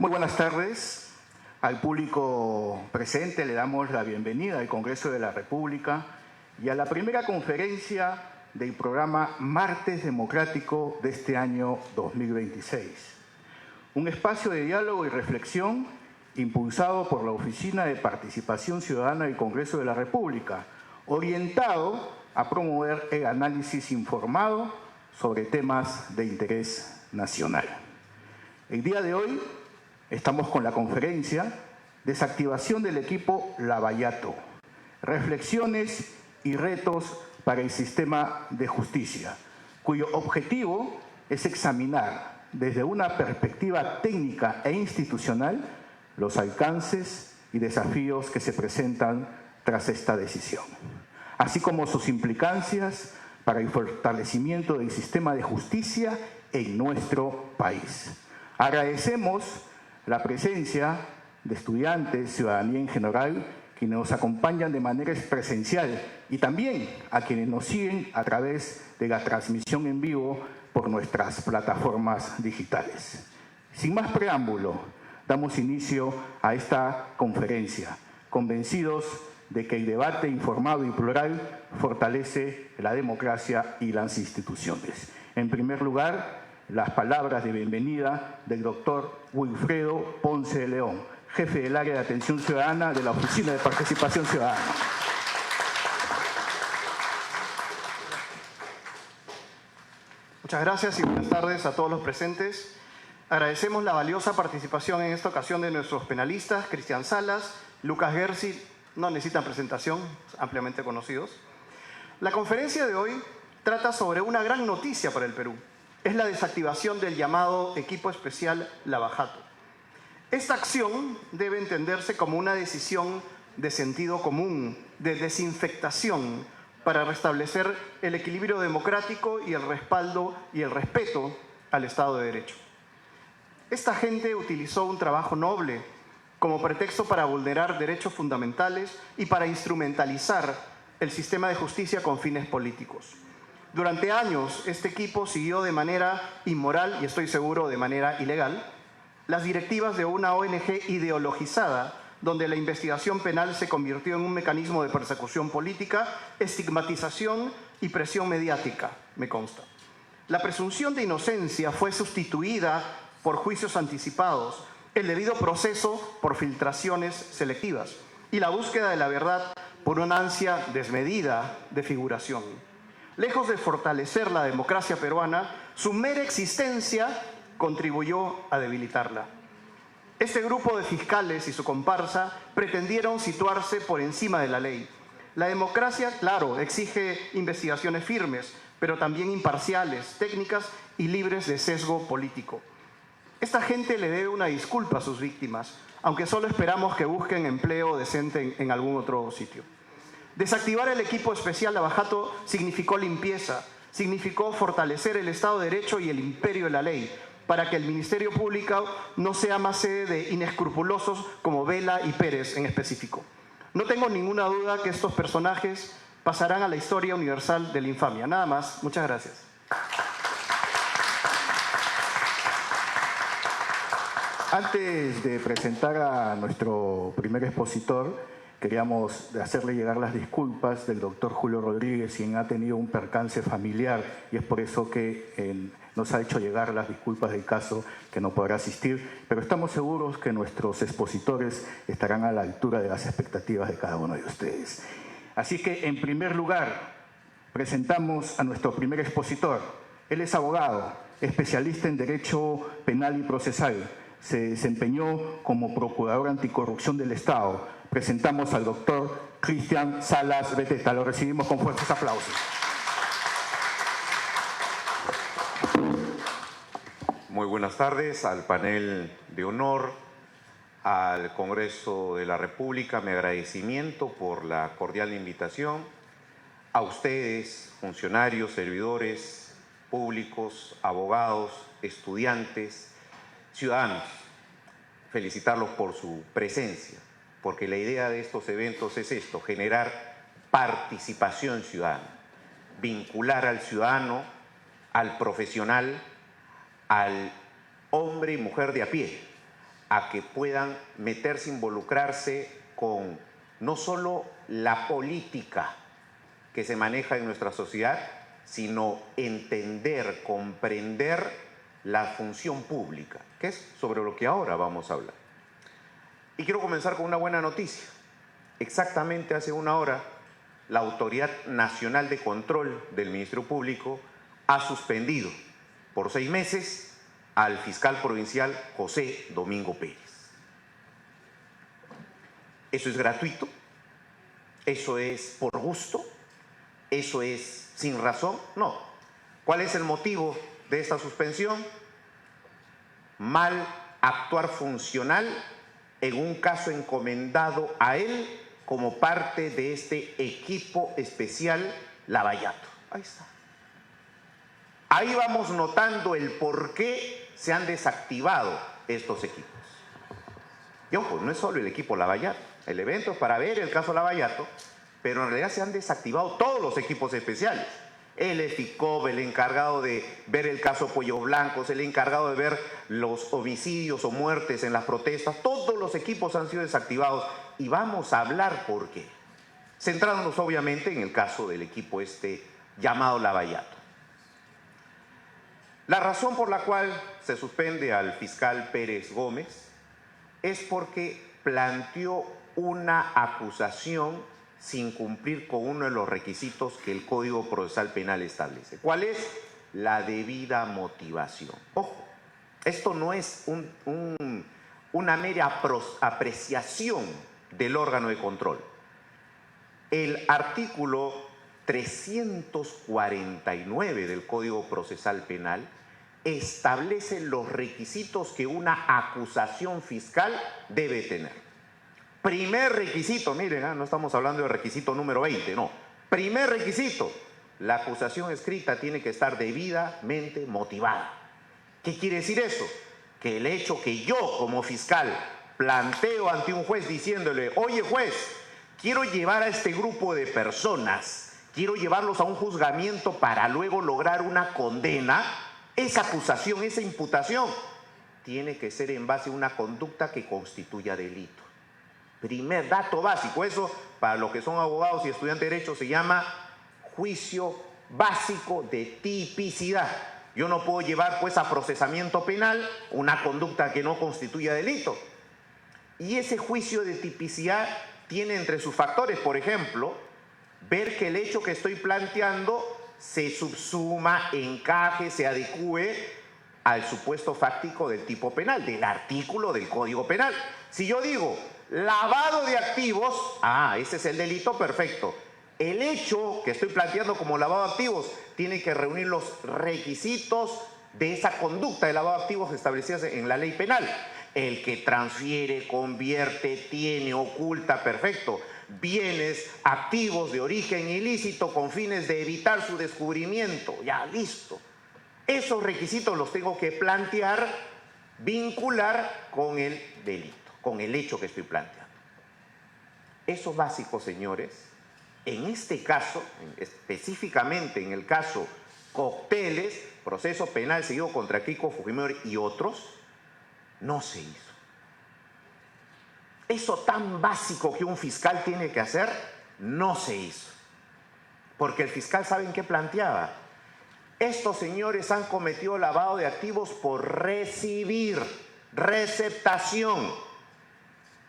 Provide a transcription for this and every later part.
Muy buenas tardes. Al público presente le damos la bienvenida al Congreso de la República y a la primera conferencia del programa Martes Democrático de este año 2026. Un espacio de diálogo y reflexión impulsado por la Oficina de Participación Ciudadana del Congreso de la República, orientado a promover el análisis informado sobre temas de interés nacional. El día de hoy estamos con la conferencia Desactivación del equipo Lavallato, reflexiones y retos para el sistema de justicia, cuyo objetivo es examinar desde una perspectiva técnica e institucional los alcances y desafíos que se presentan tras esta decisión, así como sus implicancias para el fortalecimiento del sistema de justicia en nuestro país. Agradecemos la presencia de estudiantes, ciudadanía en general, quienes nos acompañan de manera presencial y también a quienes nos siguen a través de la transmisión en vivo por nuestras plataformas digitales. Sin más preámbulo, damos inicio a esta conferencia, convencidos de que el debate informado y plural fortalece la democracia y las instituciones. En primer lugar, las palabras de bienvenida del doctor Wilfredo Ponce de León, jefe del área de atención ciudadana de la Oficina de Participación Ciudadana. Muchas gracias y buenas tardes a todos los presentes. Agradecemos la valiosa participación en esta ocasión de nuestros penalistas, Cristian Salas, Lucas Gersi, no necesitan presentación, ampliamente conocidos. La conferencia de hoy trata sobre una gran noticia para el Perú. Es la desactivación del llamado Equipo Especial Lavallato. Esta acción debe entenderse como una decisión de sentido común, de desinfectación, para restablecer el equilibrio democrático y el respaldo y el respeto al Estado de Derecho. Esta gente utilizó un trabajo noble como pretexto para vulnerar derechos fundamentales y para instrumentalizar el sistema de justicia con fines políticos. Durante años, este equipo siguió de manera inmoral y estoy seguro de manera ilegal las directivas de una ONG ideologizada, donde la investigación penal se convirtió en un mecanismo de persecución política, estigmatización y presión mediática, me consta. La presunción de inocencia fue sustituida por juicios anticipados, el debido proceso por filtraciones selectivas y la búsqueda de la verdad por una ansia desmedida de figuración. Lejos de fortalecer la democracia peruana, su mera existencia contribuyó a debilitarla. Este grupo de fiscales y su comparsa pretendieron situarse por encima de la ley. La democracia, claro, exige investigaciones firmes, pero también imparciales, técnicas y libres de sesgo político. Esta gente le debe una disculpa a sus víctimas, aunque solo esperamos que busquen empleo decente en algún otro sitio. Desactivar el equipo especial Lavallato significó limpieza, significó fortalecer el Estado de Derecho y el imperio de la ley, para que el Ministerio Público no sea más sede de inescrupulosos como Vela y Pérez en específico. No tengo ninguna duda que estos personajes pasarán a la historia universal de la infamia. Nada más. Muchas gracias. Antes de presentar a nuestro primer expositor, queríamos hacerle llegar las disculpas del doctor Julio Rodríguez, quien ha tenido un percance familiar y es por eso que nos ha hecho llegar las disculpas del caso que no podrá asistir, pero estamos seguros que nuestros expositores estarán a la altura de las expectativas de cada uno de ustedes. Así que, en primer lugar, presentamos a nuestro primer expositor. Él es abogado, especialista en Derecho Penal y Procesal. Se desempeñó como Procurador Anticorrupción del Estado. Presentamos al doctor Cristian Salas Beteta. Lo recibimos con fuertes aplausos. Muy buenas tardes al panel de honor, al Congreso de la República. Mi agradecimiento por la cordial invitación. A ustedes, funcionarios, servidores públicos, abogados, estudiantes, ciudadanos, felicitarlos por su presencia, porque la idea de estos eventos es esto: generar participación ciudadana, vincular al ciudadano, al profesional, al hombre y mujer de a pie, a que puedan meterse, involucrarse con no solo la política que se maneja en nuestra sociedad, sino entender, comprender la función pública, que es sobre lo que ahora vamos a hablar. Y quiero comenzar con una buena noticia. Exactamente hace una hora, la Autoridad Nacional de Control del Ministerio Público ha suspendido por 6 meses al fiscal provincial José Domingo Pérez. ¿Eso es gratuito? ¿Eso es por gusto? ¿Eso es sin razón? No. ¿Cuál es el motivo de esta suspensión? Mal actuar funcional en un caso encomendado a él como parte de este equipo especial Lavallato. Ahí está. Ahí vamos notando el por qué se han desactivado estos equipos. Y ojo, no es solo el equipo Lavallato. El evento es para ver el caso Lavallato, pero en realidad se han desactivado todos los equipos especiales. El EFICOP, el encargado de ver el caso Pollos Blancos, el encargado de ver los homicidios o muertes en las protestas, todos los equipos han sido desactivados y vamos a hablar por qué. Centrándonos obviamente en el caso del equipo llamado Lavallato. La razón por la cual se suspende al fiscal Pérez Gómez es porque planteó una acusación sin cumplir con uno de los requisitos que el Código Procesal Penal establece. ¿Cuál es? La debida motivación. Ojo, esto no es una mera apreciación del órgano de control. El artículo 349 del Código Procesal Penal establece los requisitos que una acusación fiscal debe tener. Primer requisito, miren, no estamos hablando de requisito número 20, no. Primer requisito, la acusación escrita tiene que estar debidamente motivada. ¿Qué quiere decir eso? Que el hecho que yo como fiscal planteo ante un juez diciéndole, oye juez, quiero llevar a este grupo de personas, quiero llevarlos a un juzgamiento para luego lograr una condena, esa acusación, esa imputación, tiene que ser en base a una conducta que constituya delito. Primer dato básico, eso para los que son abogados y estudiantes de derecho se llama juicio básico de tipicidad. Yo no puedo llevar pues a procesamiento penal una conducta que no constituya delito. Y ese juicio de tipicidad tiene entre sus factores, por ejemplo, ver que el hecho que estoy planteando se subsuma, encaje, se adecúe al supuesto fáctico del tipo penal, del artículo del Código Penal. Si yo digo lavado de activos, ese es el delito, perfecto. El hecho que estoy planteando como lavado de activos tiene que reunir los requisitos de esa conducta de lavado de activos establecidas en la ley penal. El que transfiere, convierte, tiene, oculta, perfecto, bienes activos de origen ilícito con fines de evitar su descubrimiento, ya listo. Esos requisitos los tengo que plantear, vincular con el delito, con el hecho que estoy planteando. Eso básico, señores, en este caso, específicamente en el caso Cócteles, proceso penal seguido contra Keiko Fujimori y otros, no se hizo. Eso tan básico que un fiscal tiene que hacer, no se hizo. Porque el fiscal, ¿saben qué planteaba? Estos señores han cometido lavado de activos por recibir, receptación,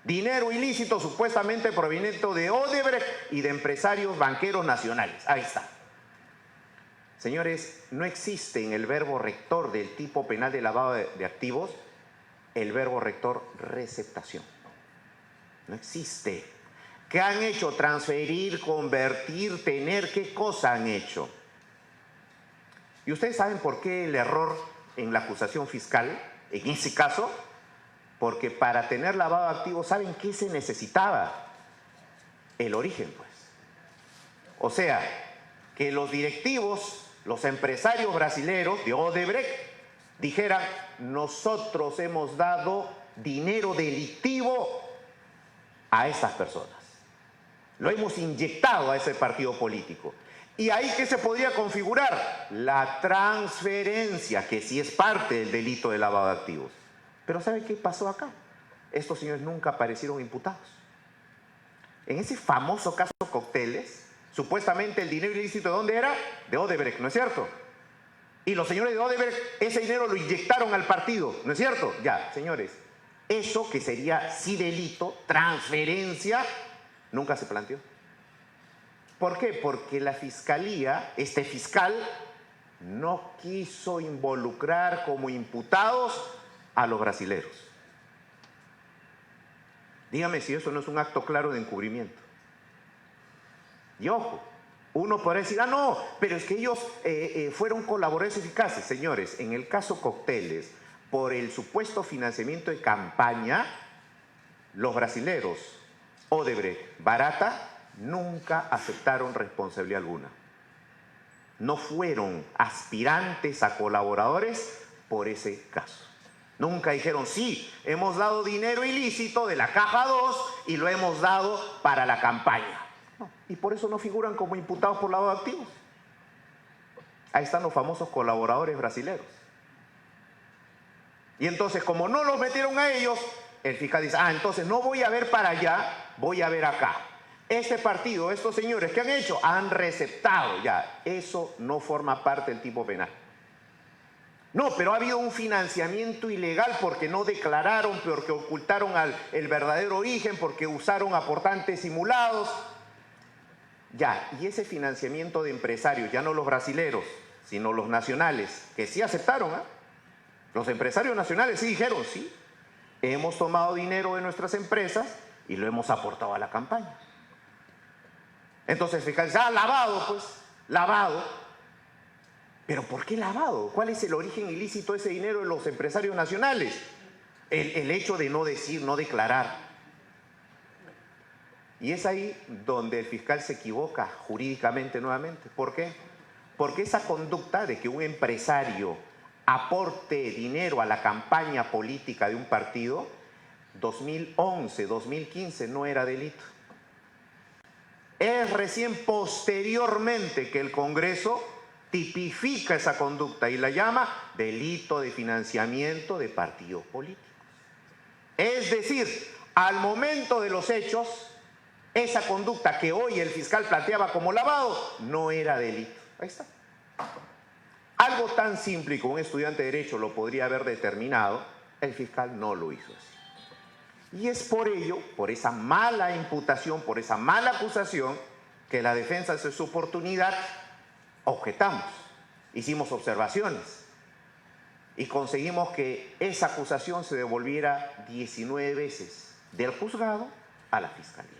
dinero ilícito supuestamente proveniente de Odebrecht y de empresarios banqueros nacionales. Ahí está. Señores, no existe en el verbo rector del tipo penal de lavado de activos el verbo rector receptación. No existe. ¿Qué han hecho? Transferir, convertir, tener. ¿Qué cosa han hecho? ¿Y ustedes saben por qué el error en la acusación fiscal, en ese caso? Porque para tener lavado de activos, ¿saben qué se necesitaba? El origen, pues. O sea, que los directivos, los empresarios brasileños de Odebrecht dijeran, nosotros hemos dado dinero delictivo a estas personas. Lo hemos inyectado a ese partido político. ¿Y ahí qué se podría configurar? La transferencia, que sí es parte del delito de lavado de activos. Pero ¿sabe qué pasó acá? estos señores nunca aparecieron imputados. En ese famoso caso Cocteles, supuestamente el dinero ilícito, ¿de dónde era? De Odebrecht, ¿no es cierto? Y los señores de Odebrecht, ese dinero lo inyectaron al partido, ¿no es cierto? Ya, señores, eso que sería sí delito, transferencia, nunca se planteó. ¿Por qué? Porque la fiscalía, este fiscal, no quiso involucrar como imputados a los brasileros. Dígame si eso no es un acto claro de encubrimiento. Y ojo, uno podrá decir, ah, no, pero es que ellos fueron colaboradores eficaces. Señores, en el caso Cocteles, por el supuesto financiamiento de campaña, los brasileros, Odebrecht, Barata, nunca aceptaron responsabilidad alguna. No fueron aspirantes a colaboradores por ese caso. Nunca dijeron, sí, hemos dado dinero ilícito de la caja 2 y lo hemos dado para la campaña. No, y por eso no figuran como imputados por lavado de activos. Ahí están los famosos colaboradores brasileños. Y entonces, como no los metieron a ellos, el fiscal dice, ah, entonces no voy a ver para allá, voy a ver acá. Este partido, estos señores, ¿qué han hecho? Han receptado ya. Eso no forma parte del tipo penal. No, pero ha habido un financiamiento ilegal porque no declararon, porque ocultaron el verdadero origen, porque usaron aportantes simulados. Ya, y ese financiamiento de empresarios, ya no los brasileros, sino los nacionales, que sí aceptaron, ¿eh? Los empresarios nacionales sí dijeron, sí, hemos tomado dinero de nuestras empresas y lo hemos aportado a la campaña. Entonces el fiscal dice, ah, lavado, pues, lavado. ¿Pero por qué lavado? ¿Cuál es el origen ilícito de ese dinero de los empresarios nacionales? El hecho de no decir, no declarar. Y es ahí donde el fiscal se equivoca jurídicamente nuevamente. ¿Por qué? Porque esa conducta de que un empresario aporte dinero a la campaña política de un partido, 2011, 2015 no era delito. Es recién posteriormente que el Congreso tipifica esa conducta y la llama delito de financiamiento de partidos políticos. Es decir, al momento de los hechos, esa conducta que hoy el fiscal planteaba como lavado no era delito. Ahí está. Algo tan simple como un estudiante de Derecho lo podría haber determinado, el fiscal no lo hizo así. Y es por ello, por esa mala imputación, por esa mala acusación, que la defensa hace su oportunidad, objetamos, hicimos observaciones y conseguimos que esa acusación se devolviera 19 veces del juzgado a la fiscalía.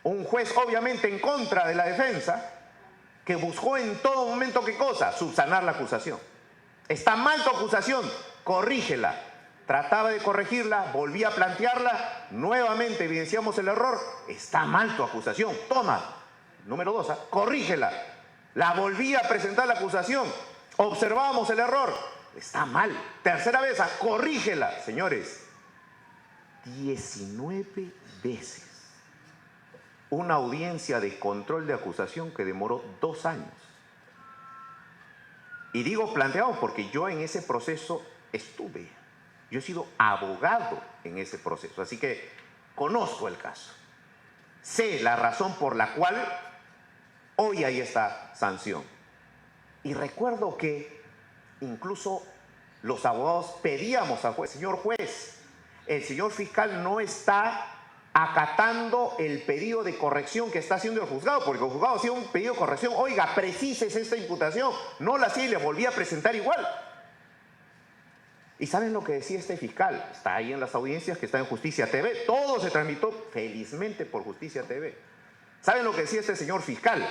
Un juez obviamente en contra de la defensa, que buscó en todo momento, ¿qué cosa? Subsanar la acusación. Está mal tu acusación, corrígela. Trataba de corregirla, volvía a plantearla, nuevamente evidenciamos el error, está mal tu acusación, toma. Número 2, corrígela. La volvía a presentar la acusación, observamos el error, está mal. Tercera vez, corrígela. Señores, 19 veces. Una audiencia de control de acusación que demoró 2 años. Y digo planteado porque yo en ese proceso estuve. Yo he sido abogado en ese proceso, así que conozco el caso. Sé la razón por la cual hoy hay esta sanción. Y recuerdo que incluso los abogados pedíamos al juez, señor juez, el señor fiscal no está acatando el pedido de corrección que está haciendo el juzgado, porque el juzgado hacía un pedido de corrección, oiga, precísese esta imputación, no la hacía y le volvía a presentar igual. ¿Y saben lo que decía este fiscal? Está ahí en las audiencias que está en Justicia TV, todo se transmitió felizmente por Justicia TV. ¿Saben lo que decía este señor fiscal?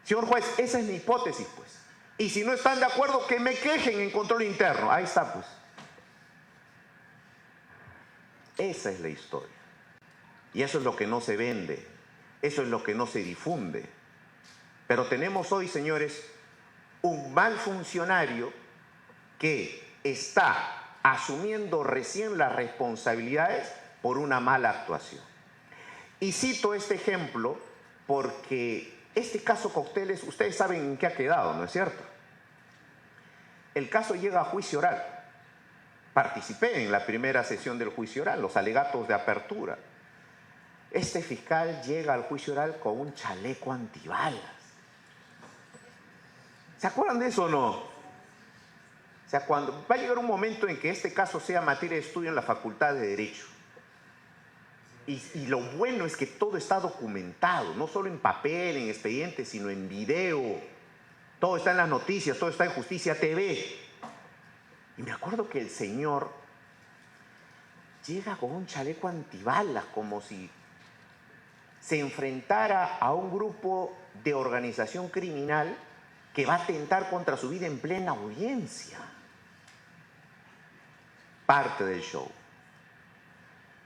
Señor juez, esa es mi hipótesis, pues. Y si no están de acuerdo, que me quejen en control interno. Ahí está, pues. Esa es la historia. Y eso es lo que no se vende, eso es lo que no se difunde. Pero tenemos hoy, señores, un mal funcionario que está asumiendo recién las responsabilidades por una mala actuación. Y cito este ejemplo porque este caso Cocteles, ustedes saben en qué ha quedado, ¿no es cierto? El caso llega a juicio oral. participé en la primera sesión del juicio oral, los alegatos de apertura. Este fiscal llega al juicio oral con un chaleco antibalas. ¿Se acuerdan de eso o no? O sea, cuando va a llegar un momento en que este caso sea materia de estudio en la Facultad de Derecho. Y lo bueno es que todo está documentado, no solo en papel, en expedientes, sino en video. Todo está en las noticias, todo está en Justicia TV. Y me acuerdo que el señor llega con un chaleco antibalas, como si se enfrentara a un grupo de organización criminal que va a atentar contra su vida en plena audiencia. Parte del show.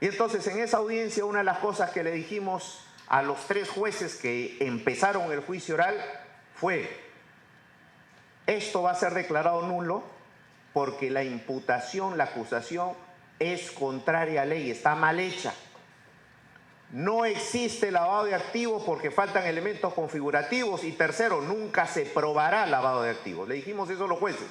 Y entonces en esa audiencia una de las cosas que le dijimos a los 3 jueces que empezaron el juicio oral fue: esto va a ser declarado nulo porque la imputación, la acusación es contraria a ley, está mal hecha. No existe lavado de activos porque faltan elementos configurativos, y tercero, nunca se probará lavado de activos. Le dijimos eso a los jueces.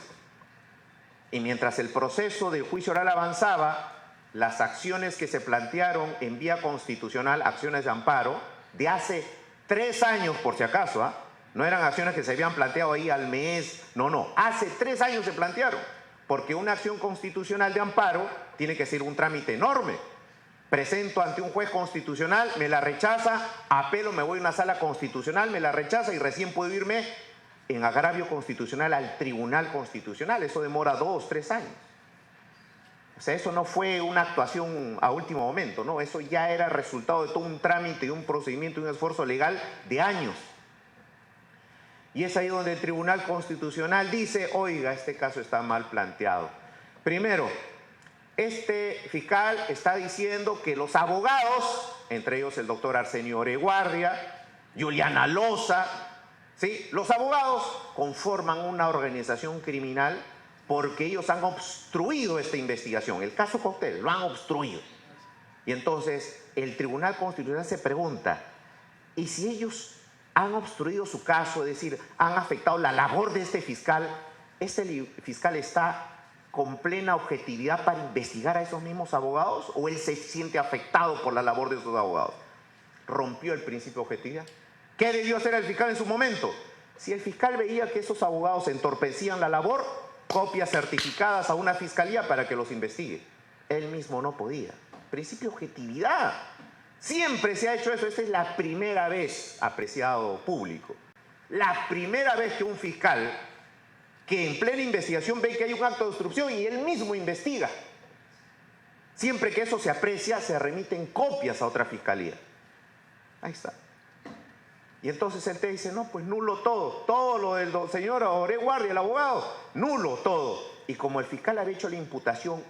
Y mientras el proceso del juicio oral avanzaba, las acciones que se plantearon en vía constitucional, acciones de amparo, de hace 3 años por si acaso, no eran acciones que se habían planteado ahí al mes, no, hace 3 años se plantearon, porque una acción constitucional de amparo tiene que ser un trámite enorme. Presento ante un juez constitucional, me la rechaza, apelo, me voy a una sala constitucional, me la rechaza y recién puedo irme en agravio constitucional al Tribunal Constitucional. Eso demora 2, 3 años. O sea, eso no fue una actuación a último momento, no, eso ya era resultado de todo un trámite, de un procedimiento y un esfuerzo legal de años. Y es ahí donde el Tribunal Constitucional dice: oiga, este caso está mal planteado. Primero, este fiscal está diciendo que los abogados, entre ellos el doctor Arsenio Oreguardia, Juliana Loza, ¿sí?, los abogados conforman una organización criminal porque ellos han obstruido esta investigación. El caso Cóctel lo han obstruido. Y entonces el Tribunal Constitucional se pregunta: ¿y si ellos han obstruido su caso, es decir, han afectado la labor de este fiscal está con plena objetividad para investigar a esos mismos abogados, o él se siente afectado por la labor de esos abogados? Rompió el principio de objetividad. ¿Qué debió hacer el fiscal en su momento? Si el fiscal veía que esos abogados entorpecían la labor, copias certificadas a una fiscalía para que los investigue. Él mismo no podía. Principio de objetividad. Siempre se ha hecho eso. Esta es la primera vez, apreciado público, la primera vez que un fiscal, que en plena investigación ve que hay un acto de obstrucción y él mismo investiga. Siempre que eso se aprecia, se remiten copias a otra fiscalía. Ahí está. Y entonces él te dice: no, pues nulo todo lo del señor Oreguardia, el abogado, nulo todo. Y como el fiscal había hecho la imputación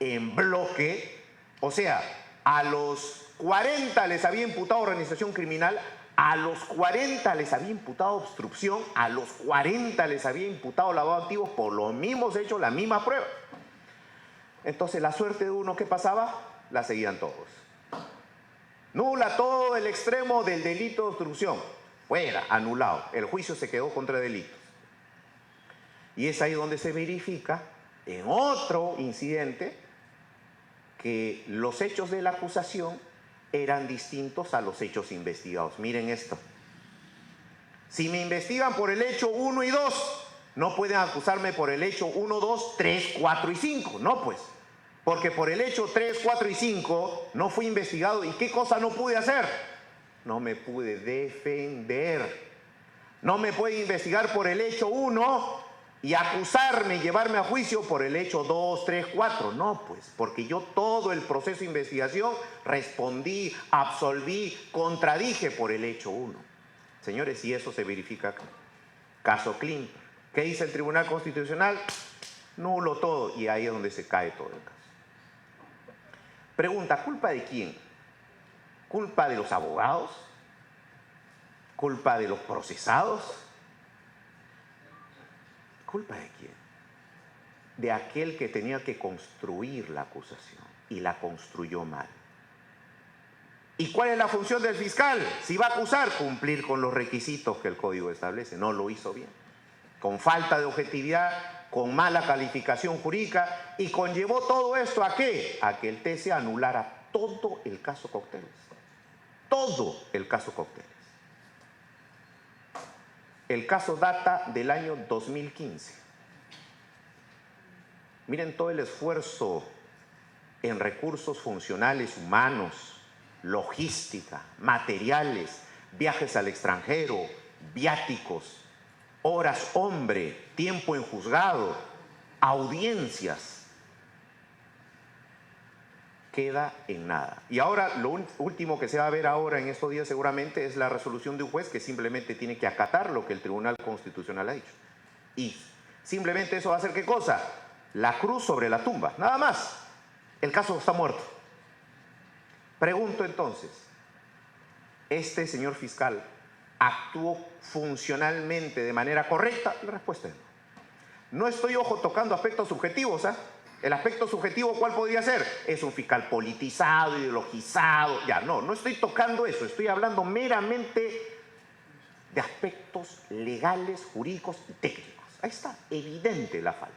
en bloque, o sea, a los 40 les había imputado organización criminal, a los 40 les había imputado obstrucción, a los 40 les había imputado lavado de activos, por los mismos hechos, la misma prueba. Entonces la suerte de uno, ¿qué pasaba? La seguían todos. Nula todo el extremo del delito de obstrucción. Fuera, anulado. El juicio se quedó contra delitos. Y es ahí donde se verifica, en otro incidente, que los hechos de la acusación eran distintos a los hechos investigados. Miren esto. Si me investigan por el hecho 1 y 2, no pueden acusarme por el hecho 1, 2, 3, 4 y 5. No, pues. Porque por el hecho 3, 4 y 5 no fui investigado. ¿Y qué cosa no pude hacer? No me pude defender. No me puede investigar por el hecho 1 y acusarme y llevarme a juicio por el hecho 2, 3, 4. No, pues, porque yo todo el proceso de investigación respondí, absolví, contradije por el hecho 1. Señores, y eso se verifica acá. Caso Klimper. ¿Qué dice el Tribunal Constitucional? Nulo todo. Y ahí es donde se cae todo el caso. Pregunta: ¿culpa de quién? ¿Culpa de los abogados? ¿Culpa de los procesados? ¿Culpa de quién? De aquel que tenía que construir la acusación y la construyó mal. ¿Y cuál es la función del fiscal? Si va a acusar, cumplir con los requisitos que el código establece. No lo hizo bien. Con falta de objetividad, con mala calificación jurídica, y conllevó todo esto ¿a qué? A que el TC anulara todo el caso Cócteles. Todo el caso Cócteles. El caso data del año 2015. Miren todo el esfuerzo en recursos funcionales humanos, logística, materiales, viajes al extranjero, viáticos, horas hombre, tiempo en juzgado, audiencias. Queda en nada. Y ahora lo último que se va a ver ahora en estos días seguramente es la resolución de un juez que simplemente tiene que acatar lo que el Tribunal Constitucional ha dicho. Y simplemente eso va a hacer ¿qué cosa? La cruz sobre la tumba, nada más. El caso está muerto. Pregunto entonces, ¿este señor fiscal actuó funcionalmente de manera correcta? La respuesta es no. No estoy, ojo, tocando aspectos subjetivos, ¿eh? El aspecto subjetivo, ¿cuál podría ser? Es un fiscal politizado, ideologizado. Ya, no estoy tocando eso. Estoy hablando meramente de aspectos legales, jurídicos y técnicos. Ahí está, evidente la falta.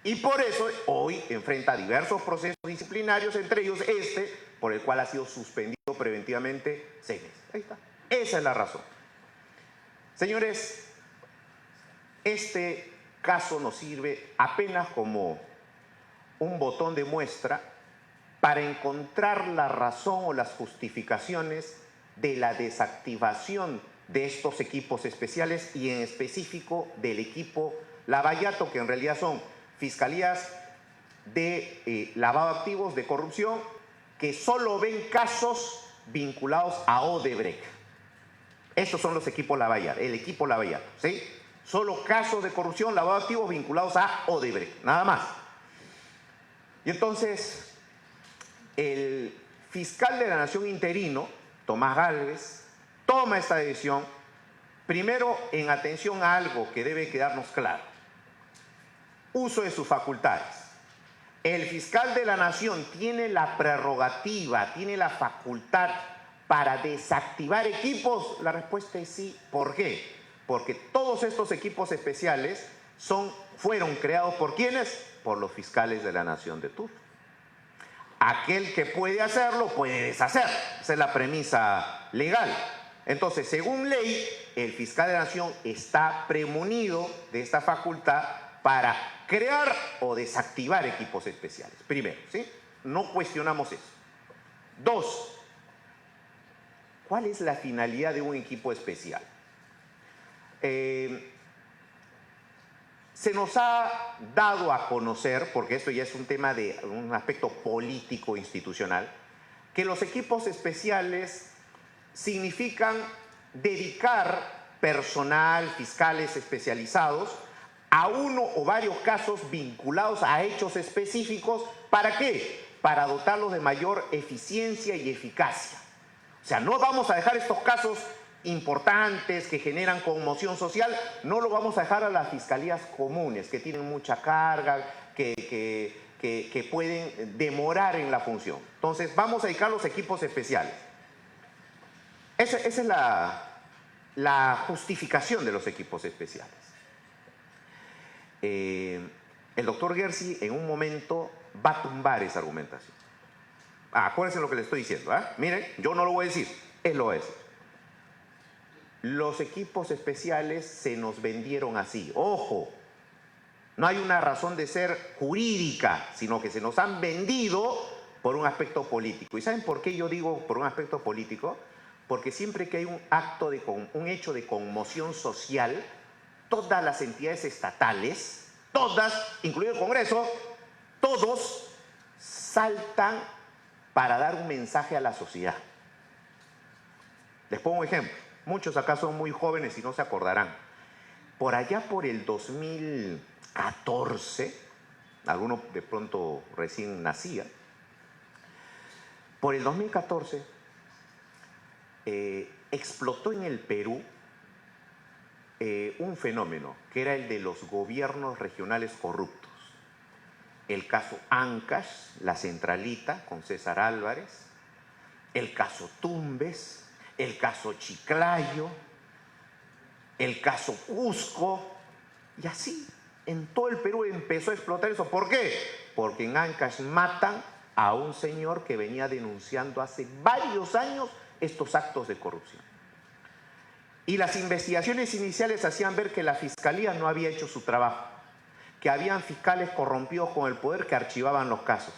Y por eso hoy enfrenta diversos procesos disciplinarios, entre ellos este, por el cual ha sido suspendido preventivamente 6 meses. Ahí está. Esa es la razón. Señores, este caso nos sirve apenas como un botón de muestra para encontrar la razón o las justificaciones de la desactivación de estos equipos especiales y en específico del equipo Lavallato, que en realidad son fiscalías de lavado de activos, de corrupción, que solo ven casos vinculados a Odebrecht. Estos son los equipos Lavallato, el equipo Lavallato, ¿sí? Solo casos de corrupción, lavado de activos vinculados a Odebrecht, nada más. Y entonces, el fiscal de la Nación interino, Tomás Gálvez, toma esta decisión, primero en atención a algo que debe quedarnos claro. Uso de sus facultades. El fiscal de la Nación tiene la prerrogativa, tiene la facultad para desactivar equipos. La respuesta es sí. ¿Por qué? Porque todos estos equipos especiales fueron creados ¿por quiénes? Por los fiscales de la Nación de turno. Aquel que puede hacerlo, puede deshacer. Esa es la premisa legal. Entonces, según ley, el fiscal de la Nación está premunido de esta facultad para crear o desactivar equipos especiales. Primero, ¿sí? No cuestionamos eso. 2, ¿cuál es la finalidad de un equipo especial? Se nos ha dado a conocer, porque esto ya es un tema de un aspecto político institucional, que los equipos especiales significan dedicar personal, fiscales especializados, a uno o varios casos vinculados a hechos específicos. ¿Para qué? Para dotarlos de mayor eficiencia y eficacia. O sea, no vamos a dejar estos casos importantes que generan conmoción social, no lo vamos a dejar a las fiscalías comunes que tienen mucha carga, que pueden demorar en la función. Entonces vamos a dedicar los equipos especiales. Esa es la justificación de los equipos especiales. El doctor Gersi en un momento va a tumbar esa argumentación. Acuérdense lo que le estoy diciendo, ¿eh? Miren, yo no lo voy a decir, él lo va a decir. Los equipos especiales se nos vendieron así. Ojo, no hay una razón de ser jurídica, sino que se nos han vendido por un aspecto político. ¿Y saben por qué yo digo por un aspecto político? Porque siempre que hay un hecho de conmoción social, todas las entidades estatales, todas, incluido el Congreso, todos saltan para dar un mensaje a la sociedad. Les pongo un ejemplo. Muchos acá son muy jóvenes y no se acordarán. Por allá por el 2014, algunos de pronto recién nacía, por el 2014 explotó en el Perú un fenómeno que era el de los gobiernos regionales corruptos. El caso Ancash, la Centralita con César Álvarez, el caso Tumbes, el caso Chiclayo, el caso Cusco, y así En todo el Perú empezó a explotar eso. ¿Por qué? Porque en Ancash matan a un señor que venía denunciando hace varios años estos actos de corrupción. Y las investigaciones iniciales hacían ver que la Fiscalía no había hecho su trabajo, que habían fiscales corrompidos con el poder que archivaban los casos,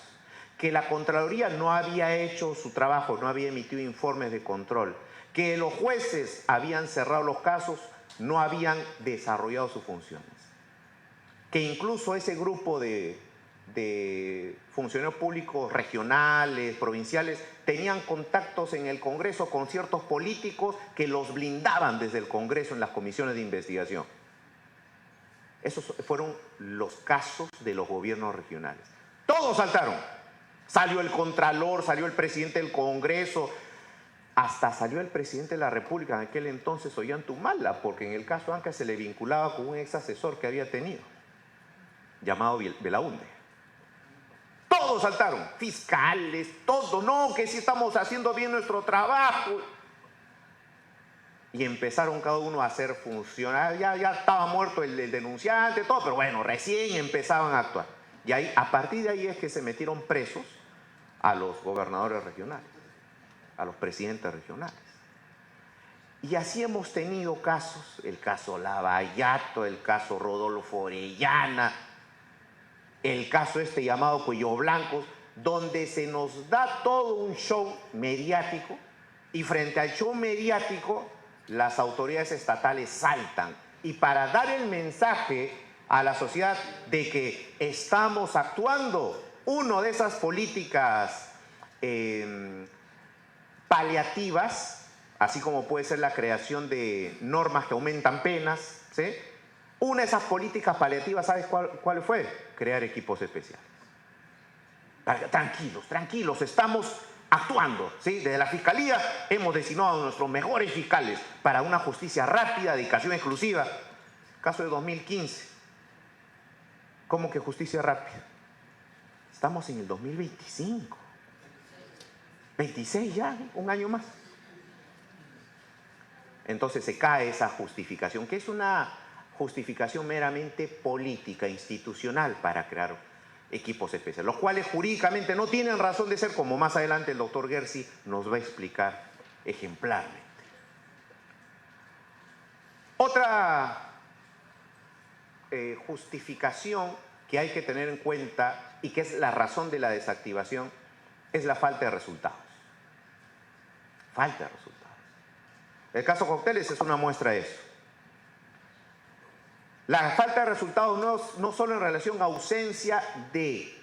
que la Contraloría no había hecho su trabajo, no había emitido informes de control, que los jueces habían cerrado los casos, no habían desarrollado sus funciones, que incluso ese grupo de funcionarios públicos regionales, provinciales, tenían contactos en el Congreso con ciertos políticos que los blindaban desde el Congreso en las comisiones de investigación. Esos fueron los casos de los gobiernos regionales. Todos saltaron. Salió el Contralor, salió el presidente del Congreso, hasta salió el presidente de la República en aquel entonces, Ollantumala, porque en el caso Ancash se le vinculaba con un ex asesor que había tenido, llamado Belaunde. Todos saltaron, fiscales, todos, no, que sí estamos haciendo bien nuestro trabajo. Y empezaron cada uno a hacer funcionar, ya estaba muerto el denunciante, todo, pero bueno, recién empezaban a actuar. Y ahí, a partir de ahí es que se metieron presos a los gobernadores regionales, a los presidentes regionales. Y así hemos tenido casos, el caso Lavallato, el caso Rodolfo Orellana, el caso este llamado Cuello Blancos, donde se nos da todo un show mediático y frente al show mediático las autoridades estatales saltan. Y para dar el mensaje a la sociedad de que estamos actuando, una de esas políticas paliativas, así como puede ser la creación de normas que aumentan penas, ¿sí? Una de esas políticas paliativas, ¿sabes cuál fue? Crear equipos especiales. Tranquilos, tranquilos, estamos actuando, ¿sí? Desde la Fiscalía hemos designado a nuestros mejores fiscales para una justicia rápida, dedicación exclusiva. Caso de 2015. ¿Cómo que justicia rápida? Estamos en el 2025. 26 ya, un año más. Entonces se cae esa justificación, que es una justificación meramente política, institucional, para crear equipos especiales, los cuales jurídicamente no tienen razón de ser, como más adelante el doctor Gersi nos va a explicar ejemplarmente. Otra justificación que hay que tener en cuenta y que es la razón de la desactivación es la falta de resultados. Falta de resultados. El caso Cócteles es una muestra de eso. La falta de resultados no solo en relación a ausencia de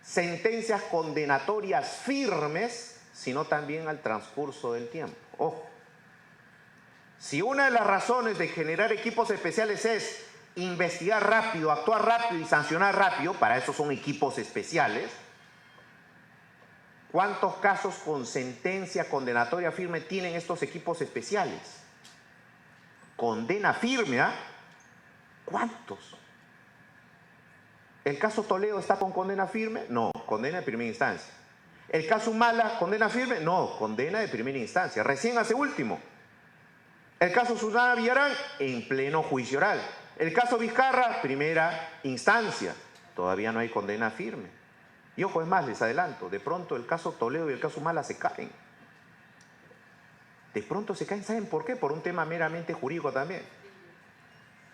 sentencias condenatorias firmes, sino también al transcurso del tiempo. Ojo, si una de las razones de generar equipos especiales es investigar rápido, actuar rápido y sancionar rápido, para eso son equipos especiales, ¿cuántos casos con sentencia condenatoria firme tienen estos equipos especiales? Condena firme, ¿ah? ¿Cuántos? ¿El caso Toledo está con condena firme? No, condena de primera instancia. ¿El caso Humala, condena firme? No, condena de primera instancia. Recién hace último. ¿El caso Susana Villarán? En pleno juicio oral. ¿El caso Vizcarra? Primera instancia. Todavía no hay condena firme. Y ojo, es más, les adelanto, de pronto el caso Toledo y el caso Humala se caen. De pronto se caen, ¿saben por qué? Por un tema meramente jurídico también.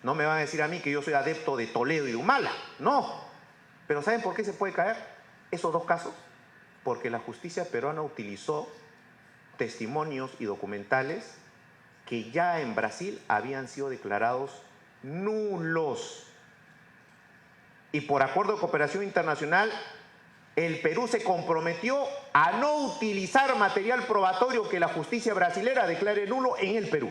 No me van a decir a mí que yo soy adepto de Toledo y de Humala. No. Pero ¿saben por qué se puede caer esos dos casos? Porque la justicia peruana utilizó testimonios y documentales que ya en Brasil habían sido declarados nulos. Y por acuerdo de cooperación internacional, el Perú se comprometió a no utilizar material probatorio que la justicia brasilera declare nulo en el Perú.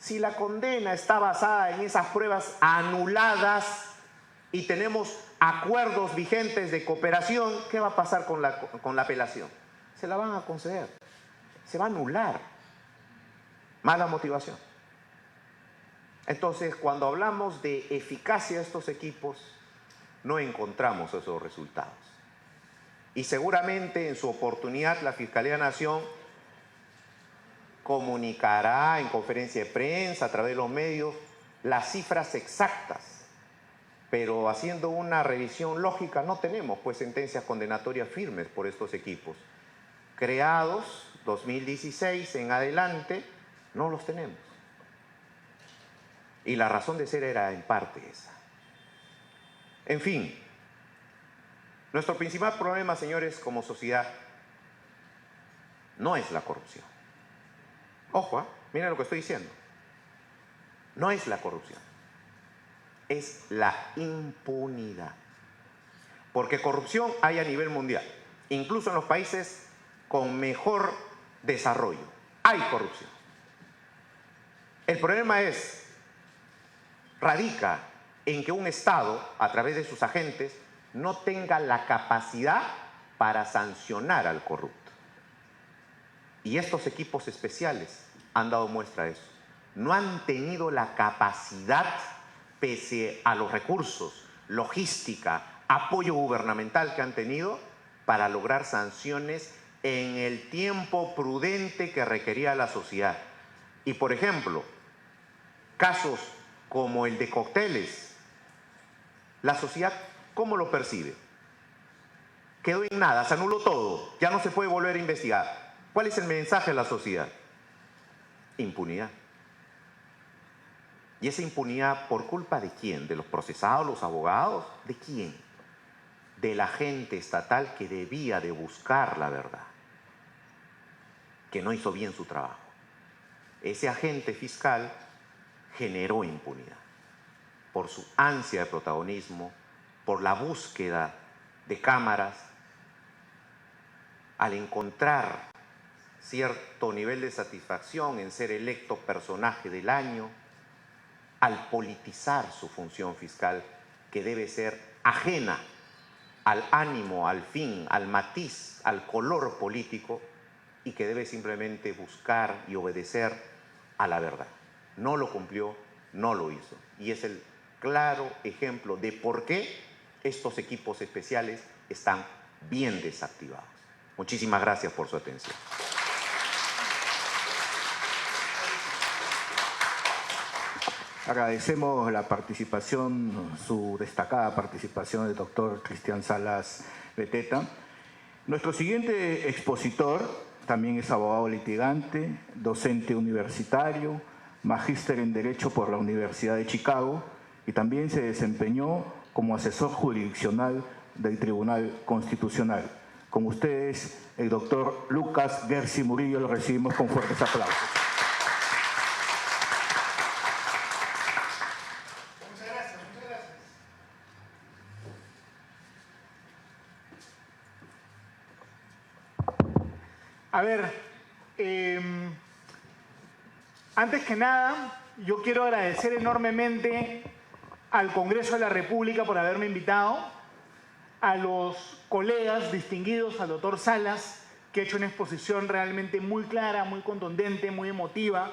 Si la condena está basada en esas pruebas anuladas y tenemos acuerdos vigentes de cooperación, ¿qué va a pasar con la apelación? Se la van a conceder, se va a anular. Mala motivación. Entonces, cuando hablamos de eficacia de estos equipos, no encontramos esos resultados. Y seguramente en su oportunidad la Fiscalía de la Nación comunicará en conferencia de prensa, a través de los medios, las cifras exactas, pero haciendo una revisión lógica no tenemos pues sentencias condenatorias firmes por estos equipos. Creados 2016 en adelante, no los tenemos. Y la razón de ser era en parte esa. En fin, nuestro principal problema, señores, como sociedad, no es la corrupción. Ojo, miren lo que estoy diciendo. No es la corrupción, es la impunidad. Porque corrupción hay a nivel mundial, incluso en los países con mejor desarrollo. Hay corrupción. El problema radica en que un Estado, a través de sus agentes, no tenga la capacidad para sancionar al corrupto. Y estos equipos especiales han dado muestra de eso. No han tenido la capacidad, pese a los recursos, logística, apoyo gubernamental que han tenido, para lograr sanciones en el tiempo prudente que requería la sociedad. Y, por ejemplo, casos como el de cócteles, la sociedad, ¿cómo lo percibe? Quedó en nada, se anuló todo, ya no se puede volver a investigar. ¿Cuál es el mensaje de la sociedad? Impunidad. ¿Y esa impunidad por culpa de quién? ¿De los procesados, los abogados? ¿De quién? Del agente estatal que debía de buscar la verdad, que no hizo bien su trabajo. Ese agente fiscal generó impunidad por su ansia de protagonismo, por la búsqueda de cámaras, al encontrar cierto nivel de satisfacción en ser electo personaje del año, al politizar su función fiscal, que debe ser ajena al ánimo, al fin, al matiz, al color político, y que debe simplemente buscar y obedecer a la verdad. No lo cumplió, no lo hizo. Y es el claro ejemplo de por qué estos equipos especiales están bien desactivados. Muchísimas gracias por su atención. Agradecemos la participación, su destacada participación del doctor Cristian Salas Beteta. Nuestro siguiente expositor también es abogado litigante, docente universitario, magíster en Derecho por la Universidad de Chicago y también se desempeñó como asesor jurisdiccional del Tribunal Constitucional. Con ustedes, el doctor Lucas Gersi Murillo, lo recibimos con fuertes aplausos. A ver, antes que nada, yo quiero agradecer enormemente al Congreso de la República por haberme invitado, a los colegas distinguidos, al doctor Salas, que ha hecho una exposición realmente muy clara, muy contundente, muy emotiva,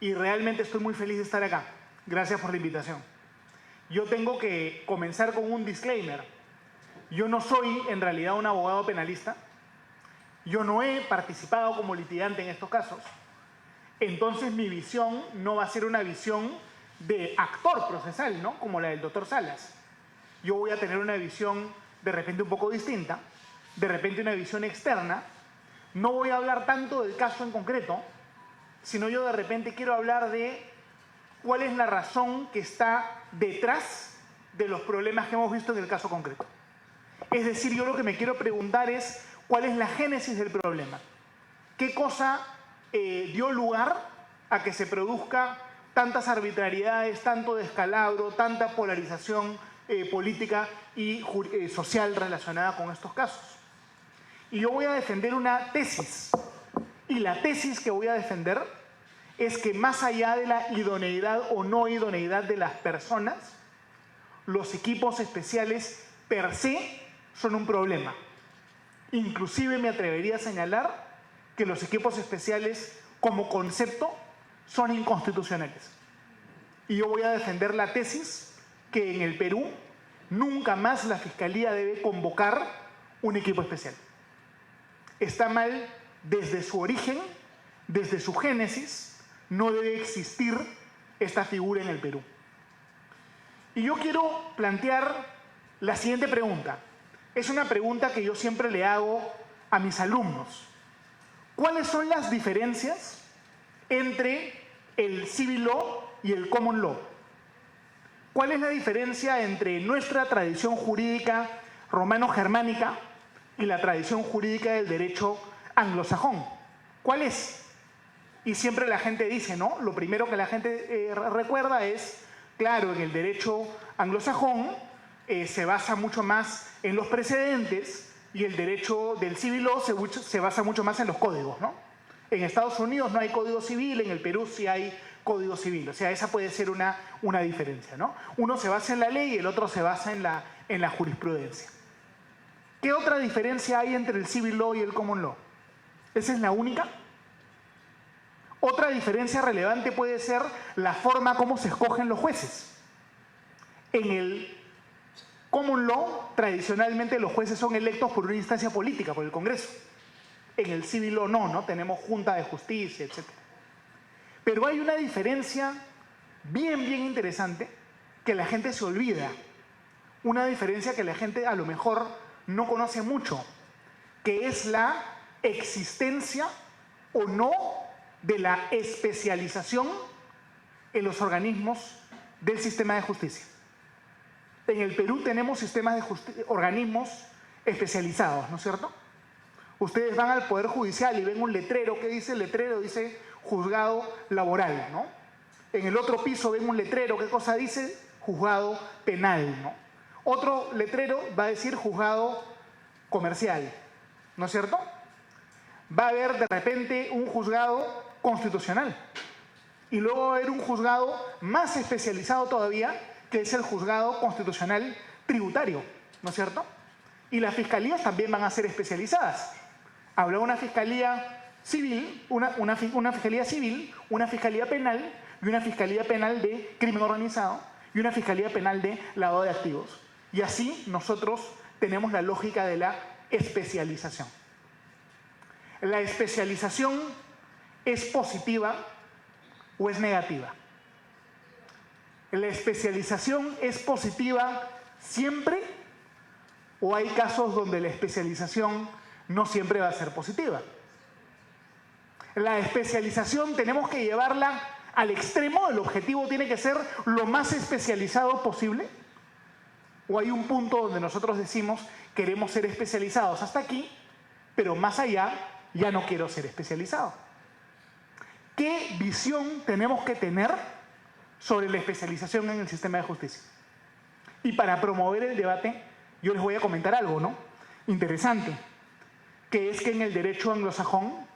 y realmente estoy muy feliz de estar acá. Gracias por la invitación. Yo tengo que comenzar con un disclaimer. Yo no soy, en realidad, un abogado penalista. Yo no he participado como litigante en estos casos. Entonces mi visión no va a ser una visión de actor procesal, ¿no? Como la del doctor Salas. Yo voy a tener una visión de repente un poco distinta, de repente una visión externa. No voy a hablar tanto del caso en concreto, sino yo de repente quiero hablar de cuál es la razón que está detrás de los problemas que hemos visto en el caso concreto. Es decir, yo lo que me quiero preguntar es cuál es la génesis del problema. ¿Qué cosa dio lugar a que se produzca tantas arbitrariedades, tanto descalabro, tanta polarización política y social relacionada con estos casos? Y yo voy a defender una tesis. Y la tesis que voy a defender es que más allá de la idoneidad o no idoneidad de las personas, los equipos especiales per se son un problema. Inclusive me atrevería a señalar que los equipos especiales como concepto son inconstitucionales. Y yo voy a defender la tesis que en el Perú nunca más la Fiscalía debe convocar un equipo especial. Está mal desde su origen, desde su génesis, no debe existir esta figura en el Perú. Y yo quiero plantear la siguiente pregunta. Es una pregunta que yo siempre le hago a mis alumnos. ¿Cuáles son las diferencias entre el Civil Law y el Common Law? ¿Cuál es la diferencia entre nuestra tradición jurídica romano-germánica y la tradición jurídica del derecho anglosajón? ¿Cuál es? Y siempre la gente dice, ¿no? Lo primero que la gente recuerda es, claro, en el derecho anglosajón se basa mucho más en los precedentes y el derecho del Civil Law se basa mucho más en los códigos, ¿no? En Estados Unidos no hay código civil, en el Perú sí hay código civil. O sea, esa puede ser una diferencia, ¿no? Uno se basa en la ley y el otro se basa en la jurisprudencia. ¿Qué otra diferencia hay entre el Civil Law y el Common Law? ¿Esa es la única? Otra diferencia relevante puede ser la forma como se escogen los jueces. En el Common Law, tradicionalmente los jueces son electos por una instancia política, por el Congreso. En el Civil Law no, ¿no? Tenemos Junta de Justicia, etc. Pero hay una diferencia bien interesante que la gente se olvida. Una diferencia que la gente a lo mejor no conoce mucho, que es la existencia o no de la especialización en los organismos del sistema de justicia. En el Perú tenemos sistemas de organismos especializados, ¿no es cierto? Ustedes van al Poder Judicial y ven un letrero. ¿Qué dice el letrero? Dice juzgado laboral, ¿no? En el otro piso ven un letrero. ¿Qué cosa dice? Juzgado penal, ¿no? Otro letrero va a decir juzgado comercial, ¿no es cierto? Va a haber de repente un juzgado constitucional y luego va a haber un juzgado más especializado todavía, que es el juzgado constitucional tributario, ¿no es cierto? Y las fiscalías también van a ser especializadas. Habrá una fiscalía civil, una fiscalía civil, una fiscalía penal y una fiscalía penal de crimen organizado y una fiscalía penal de lavado de activos. Y así nosotros tenemos la lógica de la especialización. ¿La especialización es positiva o es negativa? ¿La especialización es positiva siempre o hay casos donde la especialización no siempre va a ser positiva? La especialización tenemos que llevarla al extremo, el objetivo tiene que ser lo más especializado posible, o hay un punto donde nosotros decimos queremos ser especializados hasta aquí, pero más allá ya no quiero ser especializado. ¿Qué visión tenemos que tener sobre la especialización en el sistema de justicia? Y para promover el debate, yo les voy a comentar algo, ¿no? Interesante, que es que en el derecho anglosajón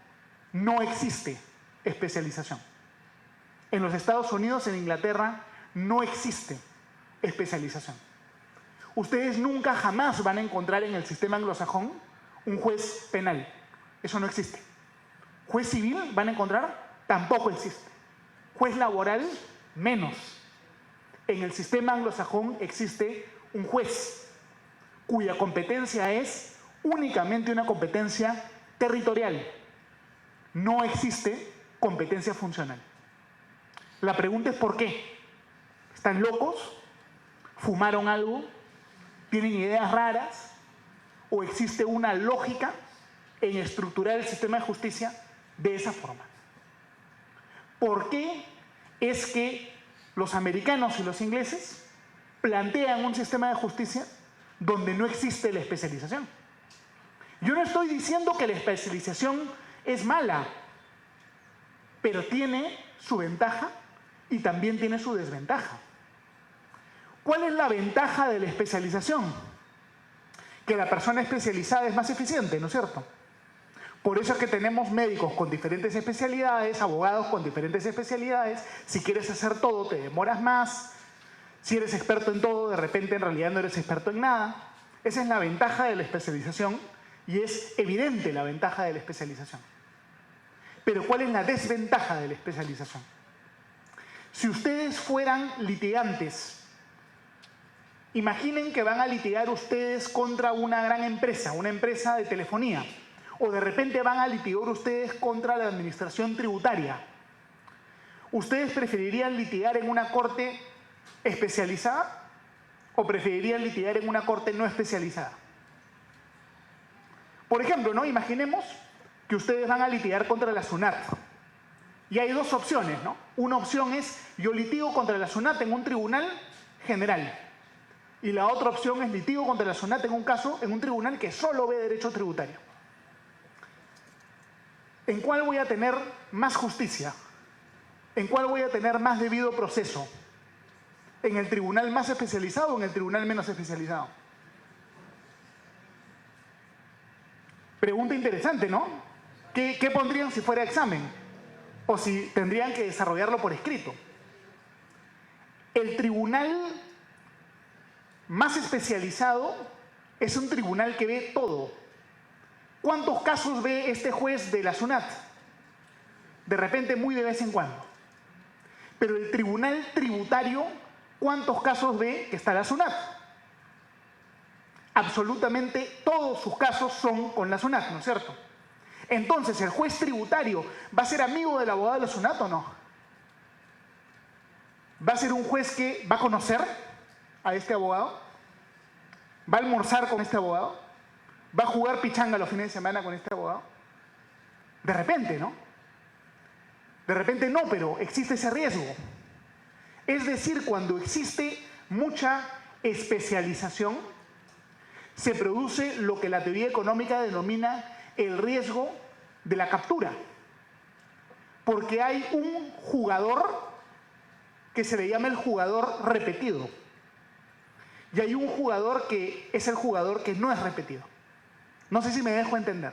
no existe especialización. En los Estados Unidos, en Inglaterra, no existe especialización. Ustedes nunca jamás van a encontrar en el sistema anglosajón un juez penal. Eso no existe. Juez civil van a encontrar, tampoco existe. Juez laboral, menos. En el sistema anglosajón existe un juez cuya competencia es únicamente una competencia territorial. No existe competencia funcional. La pregunta es ¿por qué? ¿Están locos? ¿Fumaron algo? ¿Tienen ideas raras? ¿O existe una lógica en estructurar el sistema de justicia de esa forma? ¿Por qué es que los americanos y los ingleses plantean un sistema de justicia donde no existe la especialización? Yo no estoy diciendo que la especialización es mala, pero tiene su ventaja y también tiene su desventaja. ¿Cuál es la ventaja de la especialización? Que la persona especializada es más eficiente, ¿no es cierto? Por eso es que tenemos médicos con diferentes especialidades, abogados con diferentes especialidades. Si quieres hacer todo, te demoras más. Si eres experto en todo, de repente en realidad no eres experto en nada. Esa es la ventaja de la especialización y es evidente la ventaja de la especialización. Pero ¿cuál es la desventaja de la especialización? Si ustedes fueran litigantes, imaginen que van a litigar ustedes contra una gran empresa, una empresa de telefonía, o de repente van a litigar ustedes contra la administración tributaria. ¿Ustedes preferirían litigar en una corte especializada o preferirían litigar en una corte no especializada? Por ejemplo, ¿no? Imaginemos que ustedes van a litigar contra la SUNAT. Y hay dos opciones, ¿no? Una opción es, yo litigo contra la SUNAT en un tribunal general. Y la otra opción es, litigo contra la SUNAT en un tribunal que solo ve derecho tributario. ¿En cuál voy a tener más justicia? ¿En cuál voy a tener más debido proceso? ¿En el tribunal más especializado o en el tribunal menos especializado? Pregunta interesante, ¿no? ¿Qué pondrían si fuera examen? O si tendrían que desarrollarlo por escrito. El tribunal más especializado es un tribunal que ve todo. ¿Cuántos casos ve este juez de la SUNAT? De repente, muy de vez en cuando. Pero el tribunal tributario, ¿cuántos casos ve que está la SUNAT? Absolutamente todos sus casos son con la SUNAT, ¿no es cierto? Entonces, ¿el juez tributario va a ser amigo del abogado de la SUNAT o no? ¿Va a ser un juez que va a conocer a este abogado? ¿Va a almorzar con este abogado? ¿Va a jugar pichanga los fines de semana con este abogado? De repente, ¿no? De repente no, pero existe ese riesgo. Es decir, cuando existe mucha especialización, se produce lo que la teoría económica denomina el riesgo de la captura. Porque hay un jugador que se le llama el jugador repetido. Y hay un jugador que es el jugador que no es repetido. No sé si me dejo entender.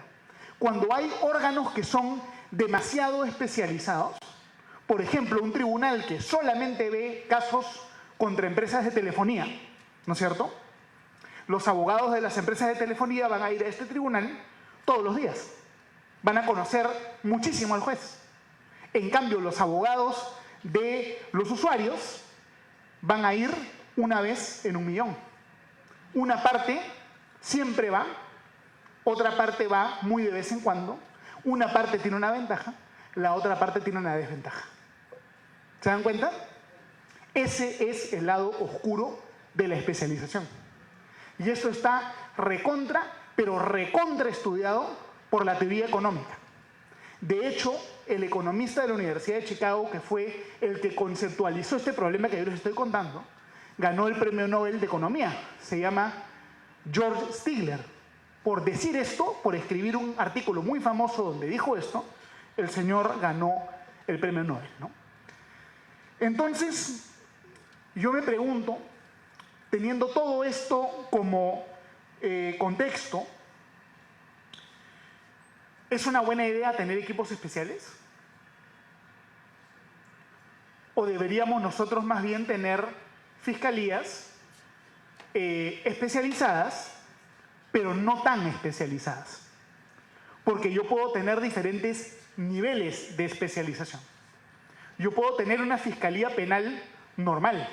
Cuando hay órganos que son demasiado especializados, por ejemplo, un tribunal que solamente ve casos contra empresas de telefonía, ¿no es cierto? Los abogados de las empresas de telefonía van a ir a este tribunal todos los días. Van a conocer muchísimo al juez. En cambio, los abogados de los usuarios van a ir una vez en 1.000.000. Una parte siempre va, otra parte va muy de vez en cuando, una parte tiene una ventaja, la otra parte tiene una desventaja. ¿Se dan cuenta? Ese es el lado oscuro de la especialización. Y esto está recontra, pero recontra estudiado por la teoría económica. De hecho, el economista de la Universidad de Chicago, que fue el que conceptualizó este problema que yo les estoy contando, ganó el Premio Nobel de Economía. Se llama George Stigler. Por decir esto, por escribir un artículo muy famoso donde dijo esto, el señor ganó el Premio Nobel, ¿no? Entonces, yo me pregunto, teniendo todo esto como contexto, ¿es una buena idea tener equipos especiales? ¿O deberíamos nosotros más bien tener fiscalías especializadas, pero no tan especializadas? Porque yo puedo tener diferentes niveles de especialización. Yo puedo tener una fiscalía penal normal.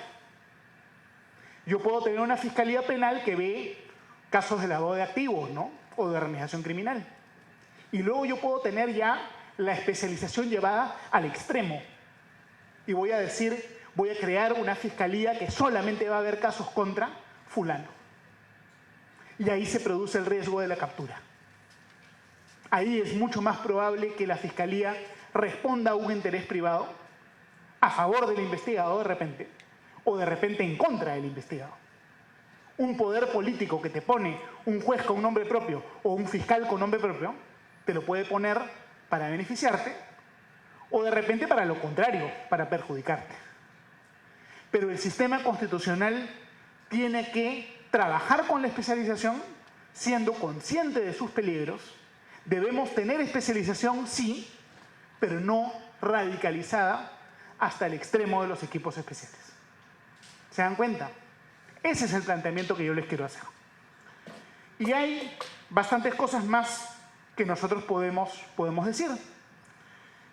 Yo puedo tener una fiscalía penal que ve casos de lavado de activos, ¿no? O de organización criminal. Y luego yo puedo tener ya la especialización llevada al extremo. Y voy a decir, voy a crear una fiscalía que solamente va a ver casos contra fulano. Y ahí se produce el riesgo de la captura. Ahí es mucho más probable que la fiscalía responda a un interés privado a favor del investigado de repente, o de repente en contra del investigado. Un poder político que te pone un juez con nombre propio o un fiscal con nombre propio, te lo puede poner para beneficiarte o de repente para lo contrario, para perjudicarte. Pero el sistema constitucional tiene que trabajar con la especialización siendo consciente de sus peligros. Debemos tener especialización, sí, pero no radicalizada hasta el extremo de los equipos especiales. ¿Se dan cuenta? Ese es el planteamiento que yo les quiero hacer. Y hay bastantes cosas más que nosotros podemos decir.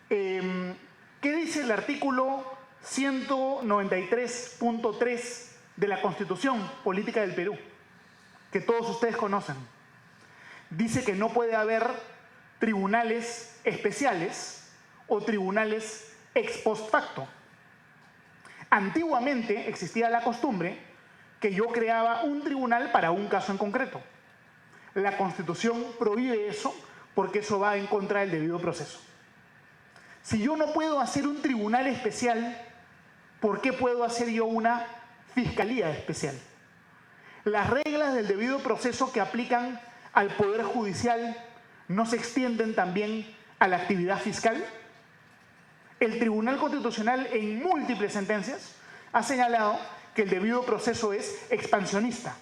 ¿Qué dice el artículo 193.3 de la Constitución Política del Perú? Que todos ustedes conocen. Dice que no puede haber tribunales especiales o tribunales ex post facto. Antiguamente existía la costumbre que yo creaba un tribunal para un caso en concreto. La Constitución prohíbe eso porque eso va en contra del debido proceso. Si yo no puedo hacer un tribunal especial, ¿por qué puedo hacer yo una fiscalía especial? Las reglas del debido proceso que aplican al Poder Judicial no se extienden también a la actividad fiscal. El Tribunal Constitucional en múltiples sentencias ha señalado que el debido proceso es expansionista.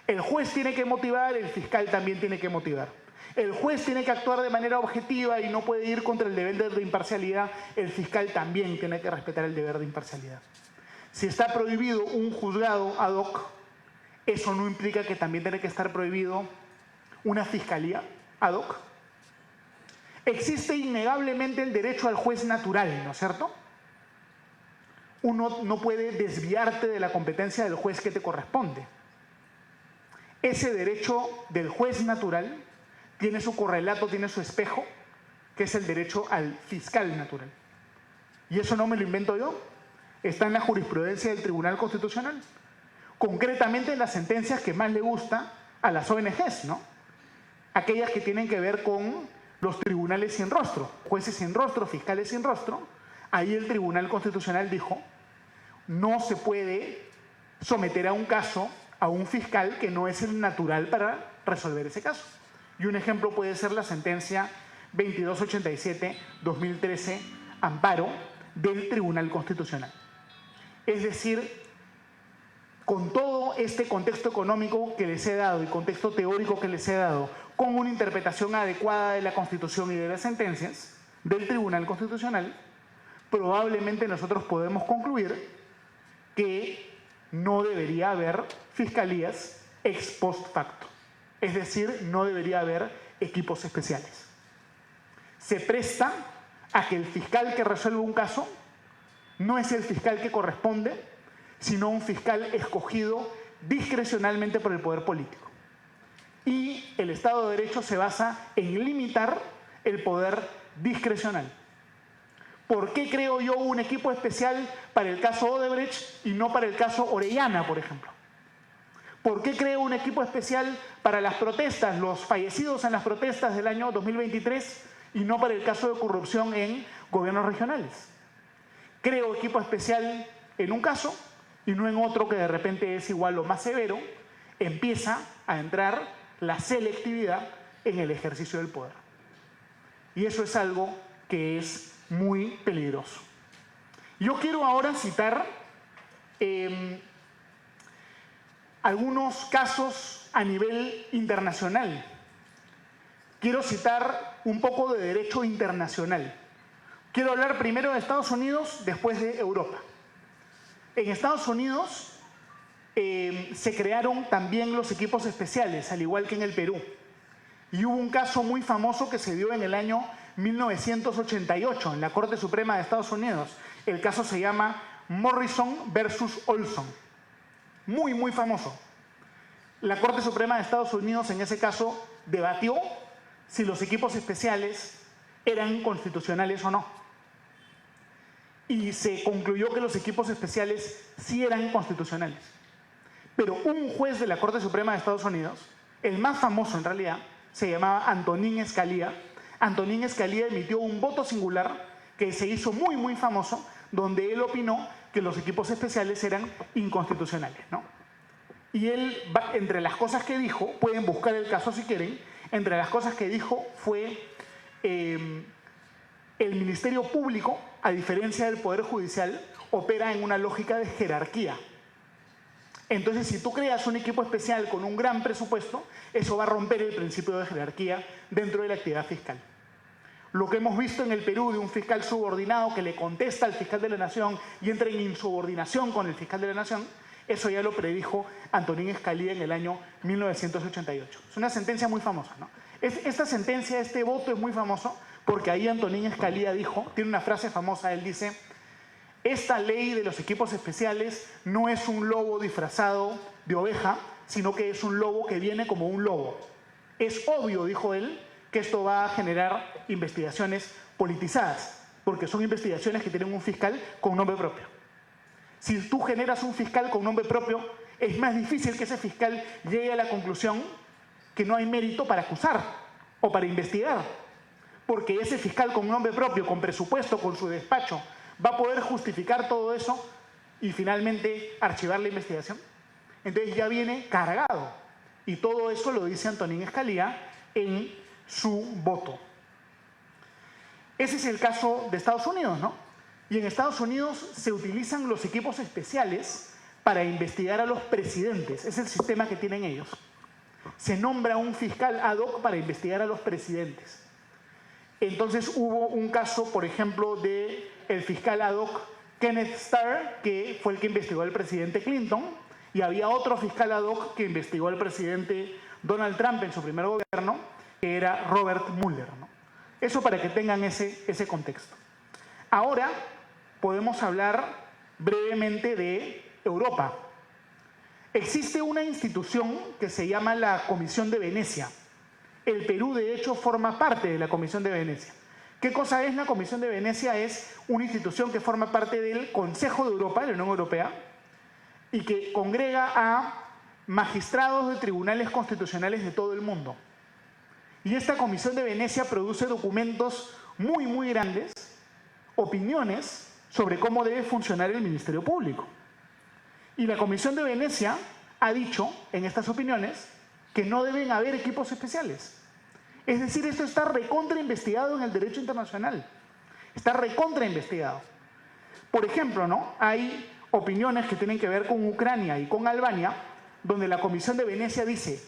El juez tiene que motivar, el fiscal también tiene que motivar. El juez tiene que actuar de manera objetiva y no puede ir contra el deber de imparcialidad. El fiscal también tiene que respetar el deber de imparcialidad. Si está prohibido un juzgado ad hoc, eso no implica que también tiene que estar prohibido una fiscalía ad hoc. Existe innegablemente el derecho al juez natural, ¿no es cierto? Uno no puede desviarte de la competencia del juez que te corresponde. Ese derecho del juez natural tiene su correlato, tiene su espejo, que es el derecho al fiscal natural. Y eso no me lo invento yo, está en la jurisprudencia del Tribunal Constitucional. Concretamente en las sentencias que más le gusta a las ONGs, ¿no? Aquellas que tienen que ver con los tribunales sin rostro, jueces sin rostro, fiscales sin rostro. Ahí el Tribunal Constitucional dijo, no se puede someter a un caso a un fiscal que no es el natural para resolver ese caso. Y un ejemplo puede ser la sentencia 2287-2013, amparo del Tribunal Constitucional. Es decir, con todo este contexto económico que les he dado y contexto teórico que les he dado, con una interpretación adecuada de la Constitución y de las sentencias del Tribunal Constitucional, probablemente nosotros podemos concluir que no debería haber fiscalías ex post facto. Es decir, no debería haber equipos especiales. Se presta a que el fiscal que resuelve un caso no es el fiscal que corresponde, sino un fiscal escogido discrecionalmente por el poder político. Y el Estado de Derecho se basa en limitar el poder discrecional. ¿Por qué creo yo un equipo especial para el caso Odebrecht y no para el caso Orellana, por ejemplo? ¿Por qué creo un equipo especial para las protestas, los fallecidos en las protestas del año 2023 y no para el caso de corrupción en gobiernos regionales? Creo equipo especial en un caso y no en otro que de repente es igual o más severo. Empieza a entrar la selectividad en el ejercicio del poder. Y eso es algo que es muy peligroso. Yo quiero ahora citar algunos casos a nivel internacional. Quiero citar un poco de derecho internacional. Quiero hablar primero de Estados Unidos, después de Europa. En Estados Unidos se crearon también los equipos especiales, al igual que en el Perú. Y hubo un caso muy famoso que se dio en el año 1988 en la Corte Suprema de Estados Unidos. El caso se llama Morrison versus Olson. Muy, muy famoso. La Corte Suprema de Estados Unidos en ese caso debatió si los equipos especiales eran constitucionales o no. Y se concluyó que los equipos especiales sí eran constitucionales. Pero un juez de la Corte Suprema de Estados Unidos, el más famoso en realidad, se llamaba Antonín Scalia. Antonín Scalia emitió un voto singular que se hizo muy, muy famoso, donde él opinó que los equipos especiales eran inconstitucionales, ¿no? Y él, entre las cosas que dijo, pueden buscar el caso si quieren, entre las cosas que dijo fue el Ministerio Público, a diferencia del Poder Judicial, opera en una lógica de jerarquía. Entonces, si tú creas un equipo especial con un gran presupuesto, eso va a romper el principio de jerarquía dentro de la actividad fiscal. Lo que hemos visto en el Perú de un fiscal subordinado que le contesta al fiscal de la Nación y entra en insubordinación con el fiscal de la Nación, eso ya lo predijo Antonín Scalia en el año 1988. Es una sentencia muy famosa, ¿no? Esta sentencia, este voto es muy famoso porque ahí Antonín Scalia dijo, tiene una frase famosa, él dice: esta ley de los equipos especiales no es un lobo disfrazado de oveja, sino que es un lobo que viene como un lobo. Es obvio, dijo él, que esto va a generar investigaciones politizadas. porque son investigaciones que tienen un fiscal con nombre propio. Si tú generas un fiscal con nombre propio, es más difícil que ese fiscal llegue a la conclusión que no hay mérito para acusar o para investigar, porque ese fiscal con nombre propio, con presupuesto, con su despacho, va a poder justificar todo eso y finalmente archivar la investigación. Entonces ya viene cargado. Y todo eso lo dice Antonín Scalia en su voto. Ese es el caso de Estados Unidos, ¿no? Y en Estados Unidos se utilizan los equipos especiales para investigar a los presidentes. Es el sistema que tienen ellos. Se nombra un fiscal ad hoc para investigar a los presidentes. Entonces hubo un caso, por ejemplo, del fiscal ad hoc Kenneth Starr, que fue el que investigó al presidente Clinton, y había otro fiscal ad hoc que investigó al presidente Donald Trump en su primer gobierno, que era Robert Mueller, ¿no? Eso para que tengan ese contexto. Ahora podemos hablar brevemente de Europa. Existe una institución que se llama la Comisión de Venecia. El Perú, de hecho, forma parte de la Comisión de Venecia. ¿Qué cosa es la Comisión de Venecia? Es una institución que forma parte del Consejo de Europa, de la Unión Europea, y que congrega a magistrados de tribunales constitucionales de todo el mundo. Y esta Comisión de Venecia produce documentos muy, muy grandes, opiniones sobre cómo debe funcionar el Ministerio Público. Y la Comisión de Venecia ha dicho en estas opiniones que no deben haber equipos especiales. Es decir, esto está recontra investigado en el derecho internacional. Está recontra investigado. Por ejemplo, ¿no? Hay opiniones que tienen que ver con Ucrania y con Albania, donde la Comisión de Venecia dice: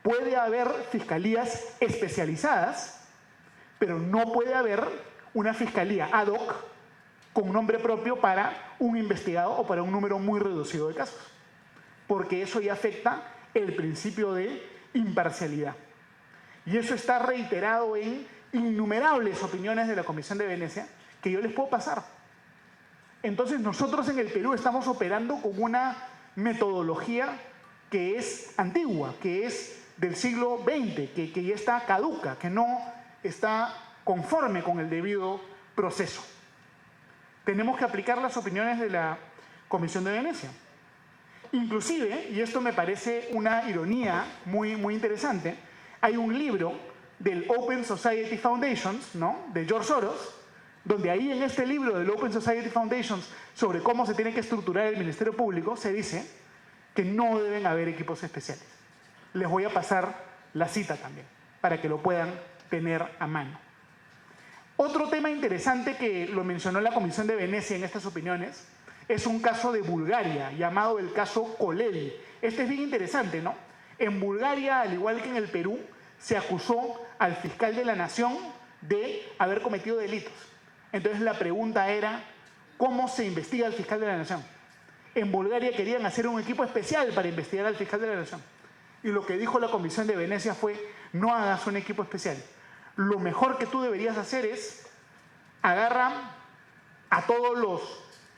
puede haber fiscalías especializadas, pero no puede haber una fiscalía ad hoc con nombre propio para un investigado o para un número muy reducido de casos, porque eso ya afecta el principio de imparcialidad. Y eso está reiterado en innumerables opiniones de la Comisión de Venecia que yo les puedo pasar. Entonces nosotros en el Perú estamos operando con una metodología que es antigua, que es del siglo XX, que ya está caduca, que no está conforme con el debido proceso. Tenemos que aplicar las opiniones de la Comisión de Venecia. Inclusive, y esto me parece una ironía muy, muy interesante, hay un libro del Open Society Foundations, ¿no?, de George Soros, donde ahí en este libro del Open Society Foundations sobre cómo se tiene que estructurar el Ministerio Público se dice que no deben haber equipos especiales. Les voy a pasar la cita también, para que lo puedan tener a mano. Otro tema interesante que lo mencionó la Comisión de Venecia en estas opiniones es un caso de Bulgaria, llamado el caso Kolevi. Este es bien interesante, ¿no? En Bulgaria, al igual que en el Perú, se acusó al fiscal de la nación de haber cometido delitos. Entonces la pregunta era, ¿cómo se investiga al fiscal de la nación? En Bulgaria querían hacer un equipo especial para investigar al fiscal de la nación. Y lo que dijo la Comisión de Venecia fue: no hagas un equipo especial. Lo mejor que tú deberías hacer es agarrar a todos los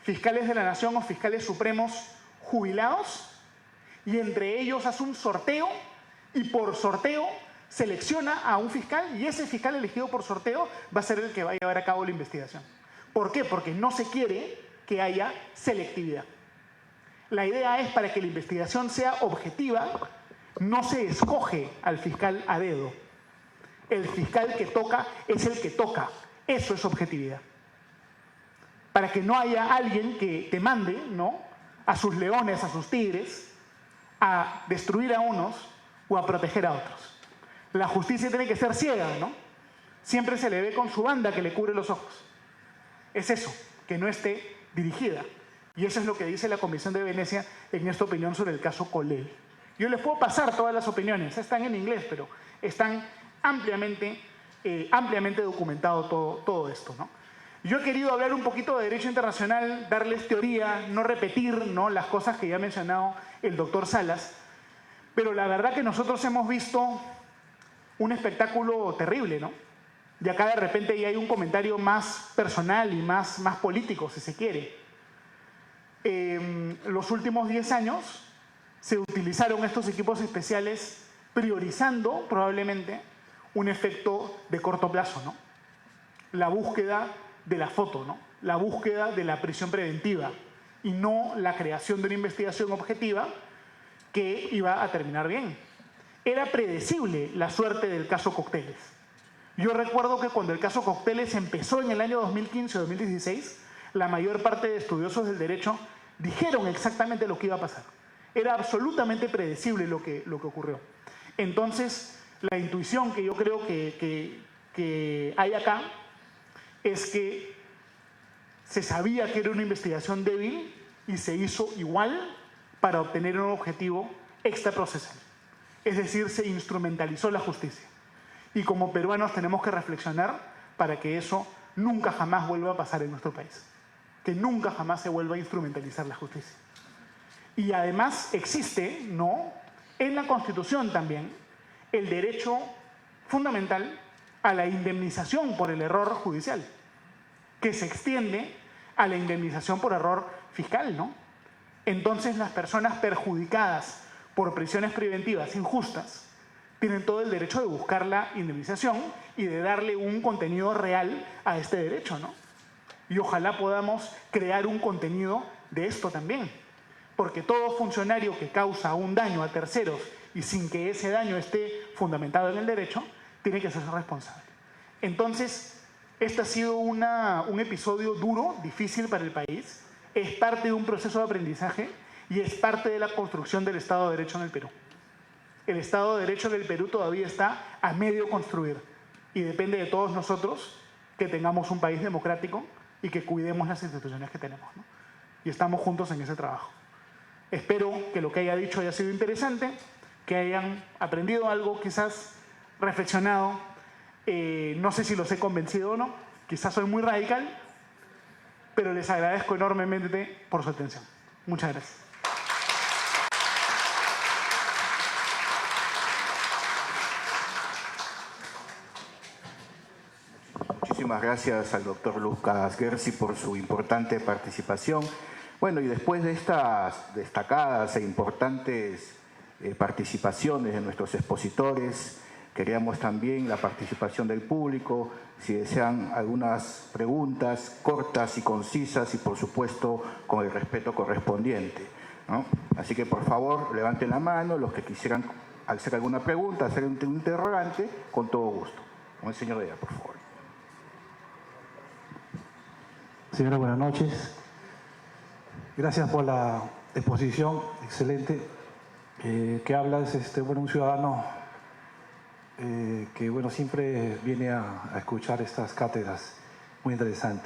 fiscales de la nación o fiscales supremos jubilados y entre ellos haz un sorteo y por sorteo selecciona a un fiscal y ese fiscal elegido por sorteo va a ser el que va a llevar a cabo la investigación. ¿Por qué? Porque no se quiere que haya selectividad. La idea es, para que la investigación sea objetiva, no se escoge al fiscal a dedo. El fiscal que toca es el que toca. Eso es objetividad. Para que no haya alguien que te mande, ¿no?, a sus leones, a sus tigres, a destruir a unos o a proteger a otros. La justicia tiene que ser ciega, ¿no? Siempre se le ve con su banda que le cubre los ojos. Es eso, que no esté dirigida. Y eso es lo que dice la Comisión de Venecia en esta opinión sobre el caso Kolevi. Yo les puedo pasar todas las opiniones, están en inglés, pero están ampliamente documentado todo esto, ¿no? Yo he querido hablar un poquito de derecho internacional, darles teoría, no repetir, ¿no?, las cosas que ya ha mencionado el doctor Salas, pero la verdad que nosotros hemos visto un espectáculo terrible, ¿no? Y acá de repente ya hay un comentario más personal y más político, si se quiere. Los últimos 10 años se utilizaron estos equipos especiales priorizando probablemente un efecto de corto plazo, ¿no? La búsqueda de la foto, ¿no? La búsqueda de la prisión preventiva y no la creación de una investigación objetiva que iba a terminar bien. Era predecible la suerte del caso Cocteles. Yo recuerdo que cuando el caso Cocteles empezó en el año 2015 o 2016, la mayor parte de estudiosos del derecho dijeron exactamente lo que iba a pasar. Era absolutamente predecible lo que ocurrió. Entonces, la intuición que yo creo que hay acá es que se sabía que era una investigación débil y se hizo igual para obtener un objetivo extraprocesal. Es decir, se instrumentalizó la justicia. Y como peruanos tenemos que reflexionar para que eso nunca jamás vuelva a pasar en nuestro país. Que nunca jamás se vuelva a instrumentalizar la justicia. Y además existe, ¿no?, en la Constitución también, el derecho fundamental a la indemnización por el error judicial, que se extiende a la indemnización por error fiscal, ¿no? Entonces las personas perjudicadas por prisiones preventivas injustas tienen todo el derecho de buscar la indemnización y de darle un contenido real a este derecho, ¿no? Y ojalá podamos crear un contenido de esto también, porque todo funcionario que causa un daño a terceros y sin que ese daño esté fundamentado en el derecho, tiene que ser responsable. Entonces, este ha sido un episodio duro, difícil para el país, es parte de un proceso de aprendizaje y es parte de la construcción del Estado de Derecho en el Perú. El Estado de Derecho en el Perú todavía está a medio construir y depende de todos nosotros que tengamos un país democrático y que cuidemos las instituciones que tenemos, ¿no? Y estamos juntos en ese trabajo. Espero que lo que haya dicho haya sido interesante, que hayan aprendido algo, quizás reflexionado. No sé si los he convencido o no, quizás soy muy radical, pero les agradezco enormemente por su atención. Muchas gracias. Muchísimas gracias al doctor Lucas Gersi por su importante participación. Bueno, y después de estas destacadas e importantes participaciones de nuestros expositores, queríamos también la participación del público, si desean algunas preguntas cortas y concisas y, por supuesto, con el respeto correspondiente, ¿no? Así que, por favor, levanten la mano los que quisieran hacer alguna pregunta, hacer un interrogante, con todo gusto. Con el señor Dea, por favor. Señora, buenas noches. Gracias por la exposición excelente que habla es un ciudadano que siempre viene a escuchar estas cátedras. Muy interesante.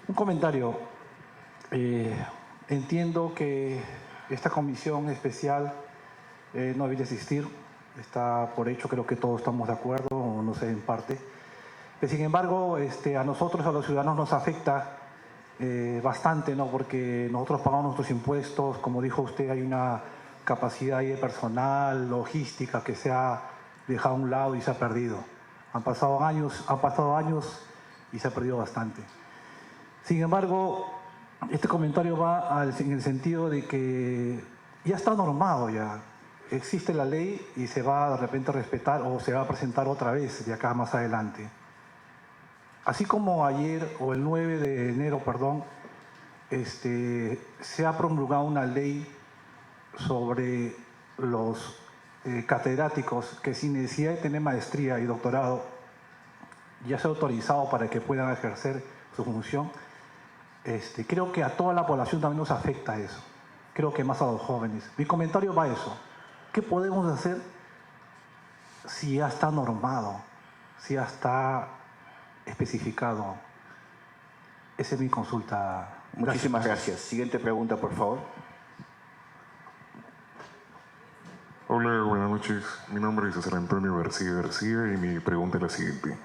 Un comentario. Entiendo que esta comisión especial no debe existir. Está por hecho, creo que todos estamos de acuerdo, o no sé, en parte. Sin embargo, a nosotros, a los ciudadanos, nos afecta bastante, ¿no? Porque nosotros pagamos nuestros impuestos, como dijo usted, hay una capacidad ahí de personal, logística, que se ha dejado a un lado y se ha perdido. Han pasado años y se ha perdido bastante. Sin embargo, este comentario va en el sentido de que ya está normado ya. Existe la ley y se va de repente a respetar o se va a presentar otra vez de acá más adelante. Así como ayer, o el 9 de enero, se ha promulgado una ley sobre los catedráticos que sin necesidad de tener maestría y doctorado ya se ha autorizado para que puedan ejercer su función. Creo que a toda la población también nos afecta eso. Creo que más a los jóvenes. Mi comentario va a eso. ¿Qué podemos hacer si ya está normado, si ya está especificado? Esa es mi consulta. Muchísimas gracias. Siguiente pregunta, por favor. Hola, buenas noches. Mi nombre es César Antonio García y mi pregunta es la siguiente.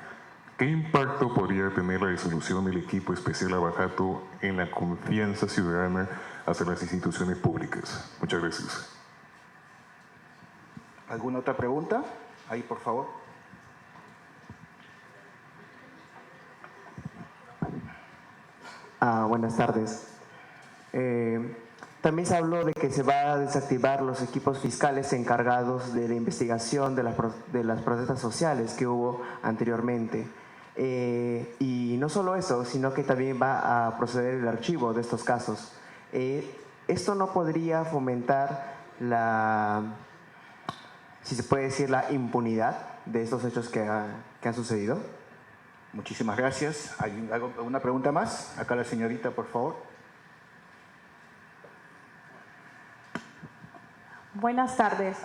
¿Qué impacto podría tener la disolución del equipo especial Abajato en la confianza ciudadana hacia las instituciones públicas? Muchas gracias. ¿Alguna otra pregunta? Ahí, por favor. Buenas tardes. También se habló de que se va a desactivar los equipos fiscales encargados de la investigación de las protestas sociales que hubo anteriormente. Y no solo eso, sino que también va a proceder el archivo de estos casos. ¿Esto no podría fomentar si se puede decir, la impunidad de estos hechos que han sucedido? Muchísimas gracias. ¿Hay alguna pregunta más? Acá la señorita, por favor. Buenas tardes.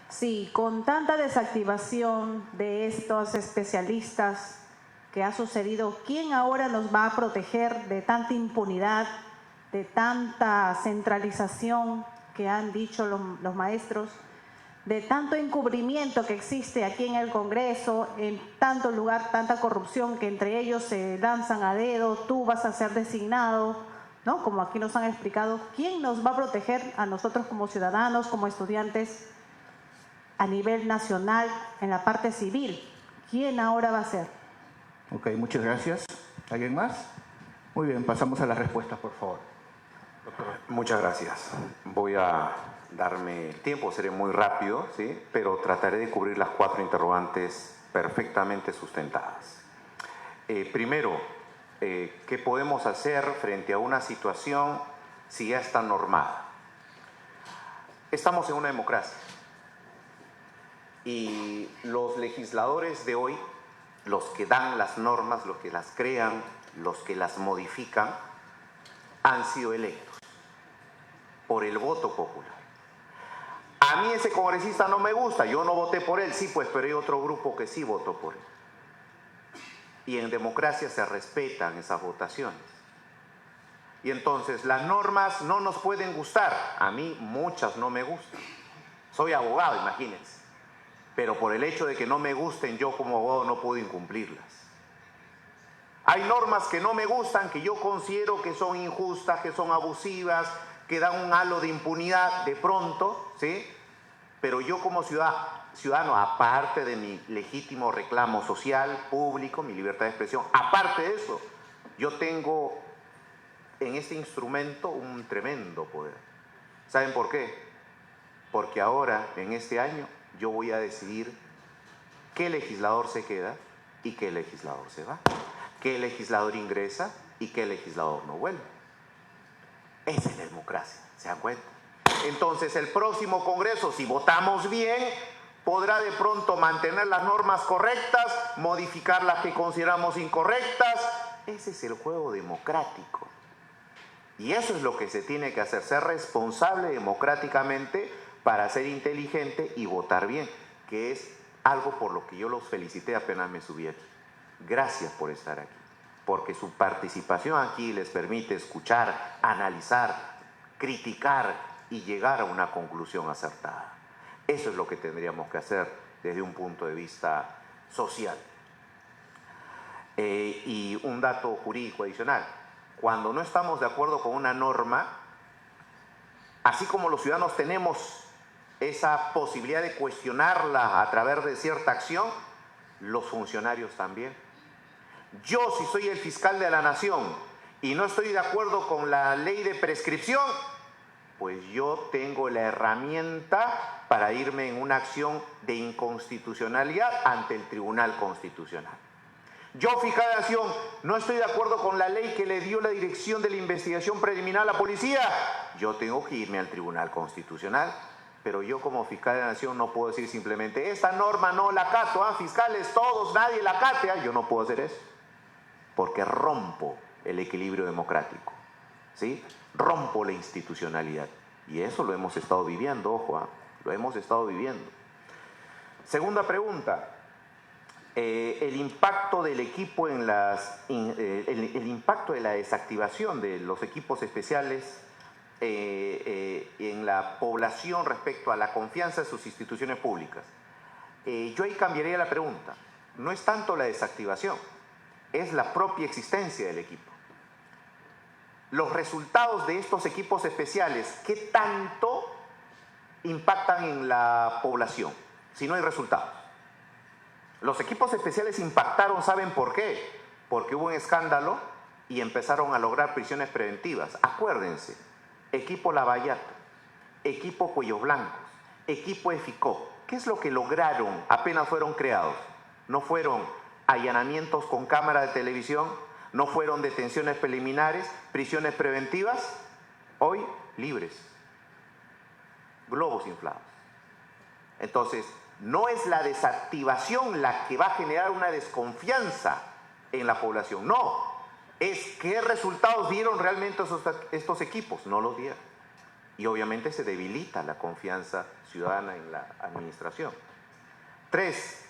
Sí, con tanta desactivación de estos especialistas que ha sucedido, ¿quién ahora nos va a proteger de tanta impunidad, de tanta centralización que han dicho los maestros, de tanto encubrimiento que existe aquí en el Congreso, en tanto lugar, tanta corrupción que entre ellos se lanzan a dedo, tú vas a ser designado, ¿no? Como aquí nos han explicado, ¿quién nos va a proteger a nosotros como ciudadanos, como estudiantes a nivel nacional en la parte civil? ¿Quién ahora va a ser? Ok, muchas gracias. ¿Alguien más? Muy bien, pasamos a las respuestas, por favor. Muchas gracias. Voy a darme tiempo, seré muy rápido, ¿sí? Pero trataré de cubrir las 4 interrogantes perfectamente sustentadas. Primero, ¿qué podemos hacer frente a una situación si ya está normada? Estamos en una democracia y los legisladores de hoy, los que dan las normas, los que las crean, los que las modifican, han sido electos por el voto popular. A mí ese congresista no me gusta, yo no voté por él, sí, pues, pero hay otro grupo que sí votó por él. Y en democracia se respetan esas votaciones. Y entonces las normas no nos pueden gustar, a mí muchas no me gustan. Soy abogado, imagínense. Pero por el hecho de que no me gusten, yo como abogado no puedo incumplirlas. Hay normas que no me gustan, que yo considero que son injustas, que son abusivas, que dan un halo de impunidad de pronto, ¿sí? Pero yo como ciudadano, aparte de mi legítimo reclamo social, público, mi libertad de expresión, aparte de eso, yo tengo en este instrumento un tremendo poder. ¿Saben por qué? Porque ahora, en este año, yo voy a decidir qué legislador se queda y qué legislador se va, qué legislador ingresa y qué legislador no vuelve. Esa es la democracia, ¿se dan cuenta? Entonces el próximo Congreso, si votamos bien, podrá de pronto mantener las normas correctas, modificar las que consideramos incorrectas. Ese es el juego democrático. Y eso es lo que se tiene que hacer, ser responsable democráticamente para ser inteligente y votar bien, que es algo por lo que yo los felicité apenas me subí aquí. Gracias por estar aquí, porque su participación aquí les permite escuchar, analizar, criticar y llegar a una conclusión acertada. Eso es lo que tendríamos que hacer desde un punto de vista social. Y un dato jurídico adicional. Cuando no estamos de acuerdo con una norma, así como los ciudadanos tenemos esa posibilidad de cuestionarla a través de cierta acción, los funcionarios también. Yo, si soy el fiscal de la nación y no estoy de acuerdo con la ley de prescripción, pues yo tengo la herramienta para irme en una acción de inconstitucionalidad ante el Tribunal Constitucional. Yo, fiscal de la nación, no estoy de acuerdo con la ley que le dio la dirección de la investigación preliminar a la policía, yo tengo que irme al Tribunal Constitucional. Pero yo como fiscal de la nación no puedo decir simplemente esta norma no la acato, fiscales todos, nadie la acate. Yo no puedo hacer eso, porque rompo el equilibrio democrático, ¿sí? Rompo la institucionalidad. Y eso lo hemos estado viviendo, ojo, lo hemos estado viviendo. Segunda pregunta, el impacto del equipo en el impacto de la desactivación de los equipos especiales en la población respecto a la confianza en sus instituciones públicas. Yo ahí cambiaría la pregunta. No es tanto la desactivación, es la propia existencia del equipo. Los resultados de estos equipos especiales, ¿qué tanto impactan en la población si no hay resultados? Los equipos especiales impactaron, ¿saben por qué? Porque hubo un escándalo y empezaron a lograr prisiones preventivas. Acuérdense, equipo Lavallato, equipo Cuellos Blancos, equipo EFICO. ¿Qué es lo que lograron apenas fueron creados? No fueron allanamientos con cámara de televisión, no fueron detenciones preliminares, prisiones preventivas, hoy libres, globos inflados. Entonces, no es la desactivación la que va a generar una desconfianza en la población, no, es qué resultados dieron realmente estos equipos, no los dieron. Y obviamente se debilita la confianza ciudadana en la administración. 3,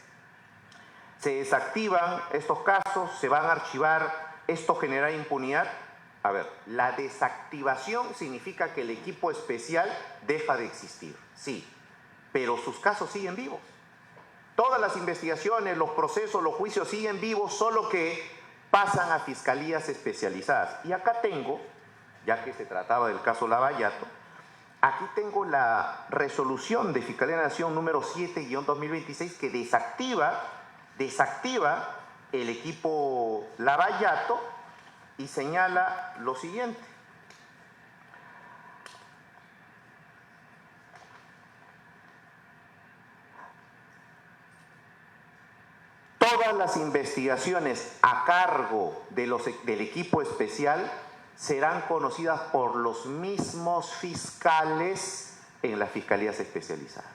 se desactivan estos casos, se van a archivar, esto genera impunidad. A ver, la desactivación significa que el equipo especial deja de existir, sí, pero sus casos siguen vivos. Todas las investigaciones, los procesos, los juicios siguen vivos, solo que pasan a fiscalías especializadas. Y acá tengo, ya que se trataba del caso Lavallato, aquí tengo la resolución de Fiscalía de la Nación número 7-2026 que desactiva el equipo Lavallato y señala lo siguiente. Todas las investigaciones a cargo del equipo especial serán conocidas por los mismos fiscales en las fiscalías especializadas.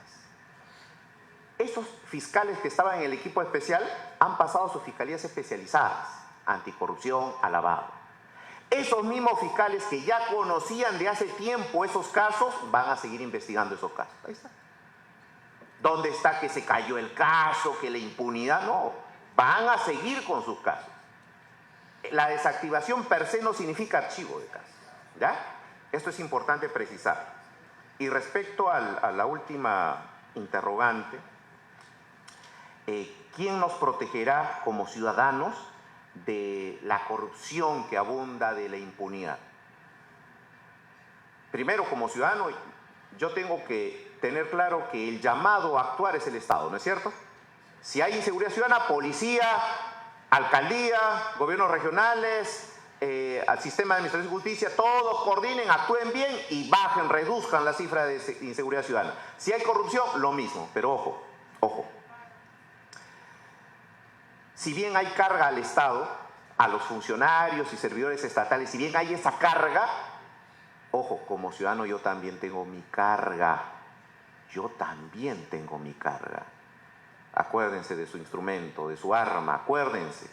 Esos fiscales que estaban en el equipo especial han pasado a sus fiscalías especializadas, anticorrupción, a lavado. Esos mismos fiscales que ya conocían de hace tiempo esos casos, van a seguir investigando esos casos. Ahí está. ¿Dónde está que se cayó el caso, que la impunidad? No, van a seguir con sus casos. La desactivación per se no significa archivo de casos, ¿ya? Esto es importante precisar. Y respecto a la última interrogante, ¿quién nos protegerá como ciudadanos de la corrupción que abunda, de la impunidad? Primero, como ciudadano, yo tengo que tener claro que el llamado a actuar es el Estado, ¿no es cierto? Si hay inseguridad ciudadana, policía, alcaldía, gobiernos regionales, al sistema de administración y justicia, todos coordinen, actúen bien y bajen, reduzcan la cifra de inseguridad ciudadana. Si hay corrupción, lo mismo, pero ojo, ojo. Si bien hay carga al Estado, a los funcionarios y servidores estatales, si bien hay esa carga, ojo, como ciudadano yo también tengo mi carga. Yo también tengo mi carga. Acuérdense de su instrumento, de su arma, acuérdense.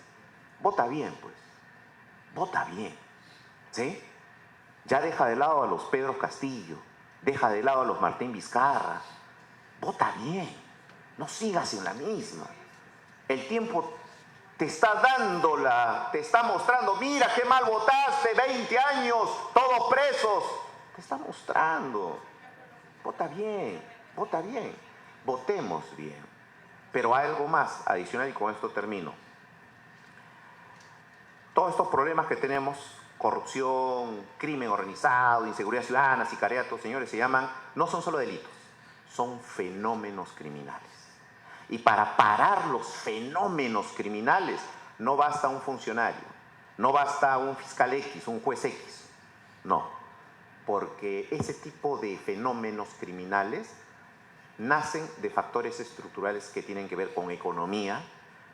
Vota bien, pues. Vota bien. ¿Sí? Ya deja de lado a los Pedro Castillo, deja de lado a los Martín Vizcarra. Vota bien. No sigas en la misma. El tiempo te está dando te está mostrando, mira qué mal votaste, 20 años, todos presos. Te está mostrando. Vota bien, vota bien. Votemos bien. Pero hay algo más adicional y con esto termino. Todos estos problemas que tenemos, corrupción, crimen organizado, inseguridad ciudadana, sicariato, señores, no son solo delitos, son fenómenos criminales. Y para parar los fenómenos criminales no basta un funcionario, no basta un fiscal X, un juez X, no, porque ese tipo de fenómenos criminales nacen de factores estructurales que tienen que ver con economía,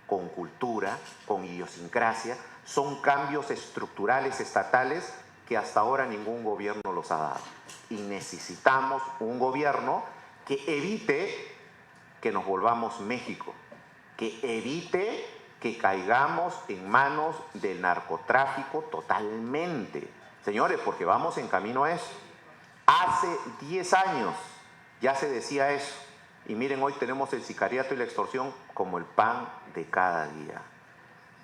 con cultura, con idiosincrasia. Son cambios estructurales estatales que hasta ahora ningún gobierno los ha dado. Y necesitamos un gobierno que evite que nos volvamos México, que evite que caigamos en manos del narcotráfico totalmente. Señores, porque vamos en camino a eso. Hace 10 años ya se decía eso. Y miren, hoy tenemos el sicariato y la extorsión como el pan de cada día.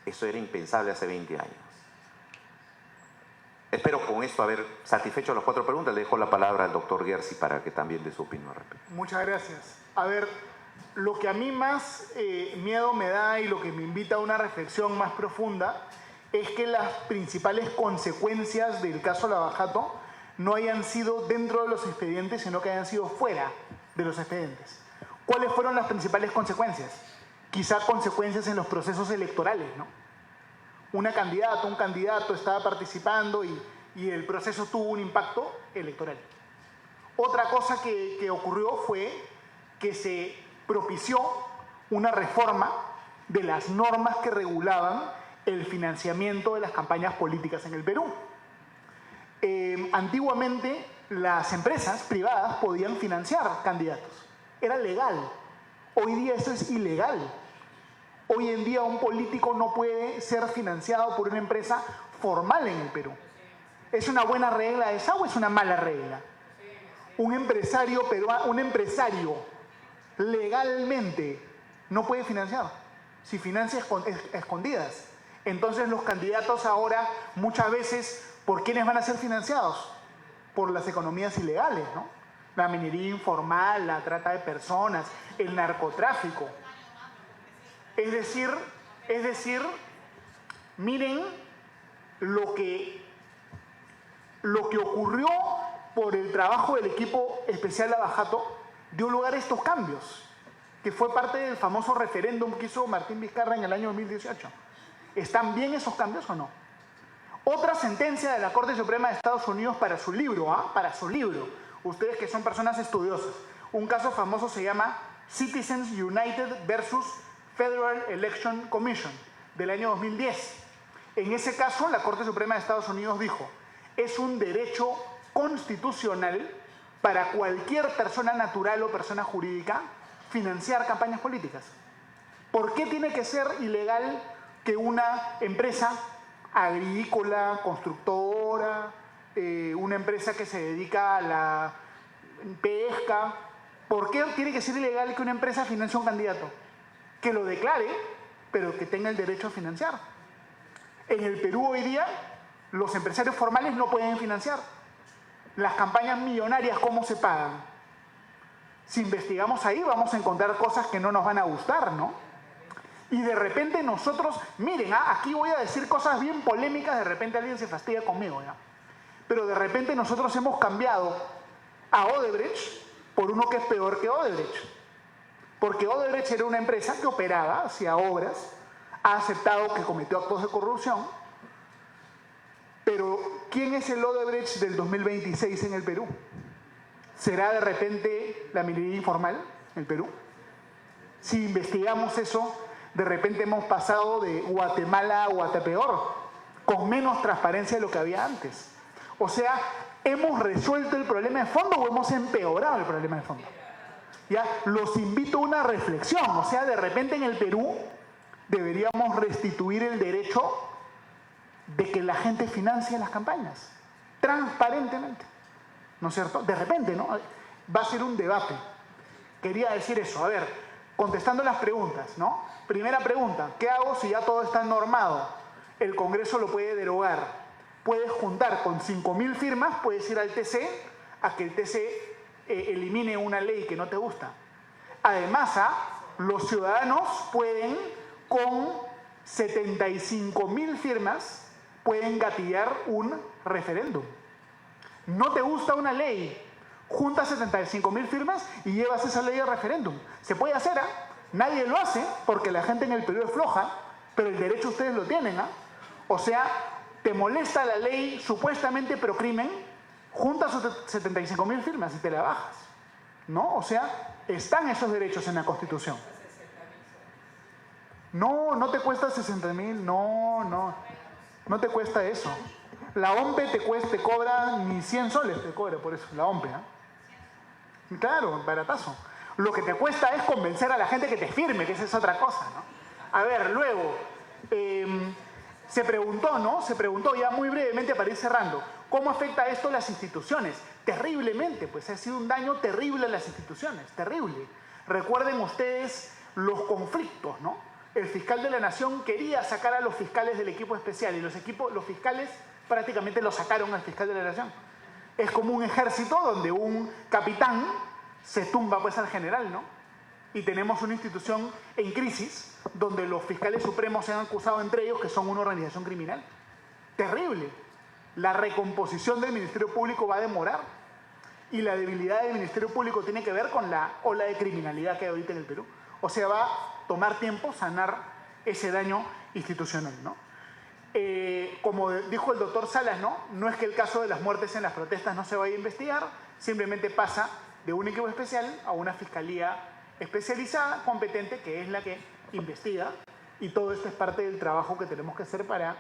Eso era impensable hace 20 años. Espero con esto haber satisfecho las 4 preguntas. Le dejo la palabra al doctor Gersi para que también dé su opinión al respecto. Muchas gracias. A ver, lo que a mí más miedo me da y lo que me invita a una reflexión más profunda es que las principales consecuencias del caso Lavallato no hayan sido dentro de los expedientes, sino que hayan sido fuera de los expedientes. ¿Cuáles fueron las principales consecuencias? Quizá consecuencias en los procesos electorales, ¿no? Un candidato estaba participando y el proceso tuvo un impacto electoral. Otra cosa que ocurrió fue que se propició una reforma de las normas que regulaban el financiamiento de las campañas políticas en el Perú. Antiguamente, las empresas privadas podían financiar candidatos. Era legal. Hoy día eso es ilegal. Hoy en día un político no puede ser financiado por una empresa formal en el Perú. ¿Es una buena regla esa o es una mala regla? Un empresario legalmente no puede financiar. Si financia escondidas. Entonces los candidatos ahora muchas veces, ¿por quiénes van a ser financiados? Por las economías ilegales, ¿no? La minería informal, la trata de personas, el narcotráfico. Es decir, miren lo que ocurrió por el trabajo del equipo especial Lavajato, dio lugar a estos cambios, que fue parte del famoso referéndum que hizo Martín Vizcarra en el año 2018. ¿Están bien esos cambios o no? Otra sentencia de la Corte Suprema de Estados Unidos para su libro, ustedes que son personas estudiosas, un caso famoso se llama Citizens United versus Federal Election Commission, del año 2010. En ese caso, la Corte Suprema de Estados Unidos dijo, es un derecho constitucional para cualquier persona natural o persona jurídica financiar campañas políticas. ¿Por qué tiene que ser ilegal que una empresa agrícola, constructora, una empresa que se dedica a la pesca, ¿por qué tiene que ser ilegal que una empresa financie a un candidato? Que lo declare, pero que tenga el derecho a financiar. En el Perú hoy día, los empresarios formales no pueden financiar. Las campañas millonarias, ¿cómo se pagan? Si investigamos ahí, vamos a encontrar cosas que no nos van a gustar, ¿no? Y de repente nosotros, miren, aquí voy a decir cosas bien polémicas, de repente alguien se fastidia conmigo, ¿ya? Pero de repente nosotros hemos cambiado a Odebrecht por uno que es peor que Odebrecht. Porque Odebrecht era una empresa que operaba, hacía obras, ha aceptado que cometió actos de corrupción. Pero, ¿quién es el Odebrecht del 2026 en el Perú? ¿Será de repente la minería informal en el Perú? Si investigamos eso, de repente hemos pasado de Guatemala a Guatepeor, con menos transparencia de lo que había antes. O sea, ¿hemos resuelto el problema de fondo o hemos empeorado el problema de fondo? Ya, los invito a una reflexión. O sea, de repente en el Perú deberíamos restituir el derecho de que la gente financie las campañas, transparentemente. ¿No es cierto? De repente, ¿no? Va a ser un debate. Quería decir eso. A ver, contestando las preguntas, ¿no? Primera pregunta, ¿qué hago si ya todo está normado? El Congreso lo puede derogar. Puedes juntar con 5.000 firmas, puedes ir al TC a que el TC elimine una ley que no te gusta. Además, los ciudadanos pueden, con 75.000 firmas, pueden gatillar un referéndum. No te gusta una ley, juntas 75.000 firmas y llevas esa ley al referéndum. Se puede hacer, nadie lo hace porque la gente en el Perú es floja, pero el derecho ustedes lo tienen. O sea, te molesta la ley supuestamente pro crimen, juntas 75.000 firmas y te la bajas, ¿no? O sea, están esos derechos en la Constitución. No, no te cuesta 60.000, no te cuesta eso. La OMPE te cobra ni 100 soles, te cobra por eso, la OMPE, Claro, baratazo. Lo que te cuesta es convencer a la gente que te firme, que esa es otra cosa, ¿no? A ver, luego, se preguntó, ¿no? Se preguntó ya muy brevemente para ir cerrando, ¿cómo afecta esto a las instituciones? Terriblemente, pues ha sido un daño terrible a las instituciones, terrible. Recuerden ustedes los conflictos, ¿no? El fiscal de la Nación quería sacar a los fiscales del equipo especial y los fiscales prácticamente lo sacaron al fiscal de la Nación. Es como un ejército donde un capitán se tumba pues al general, ¿no? Y tenemos una institución en crisis donde los fiscales supremos se han acusado entre ellos que son una organización criminal. Terrible. La recomposición del Ministerio Público va a demorar y la debilidad del Ministerio Público tiene que ver con la ola de criminalidad que hay ahorita en el Perú. O sea, va a tomar tiempo sanar ese daño institucional, ¿no? Como dijo el doctor Salas, no es que el caso de las muertes en las protestas no se vaya a investigar, simplemente pasa de un equipo especial a una fiscalía especializada, competente, que es la que investiga y todo esto es parte del trabajo que tenemos que hacer para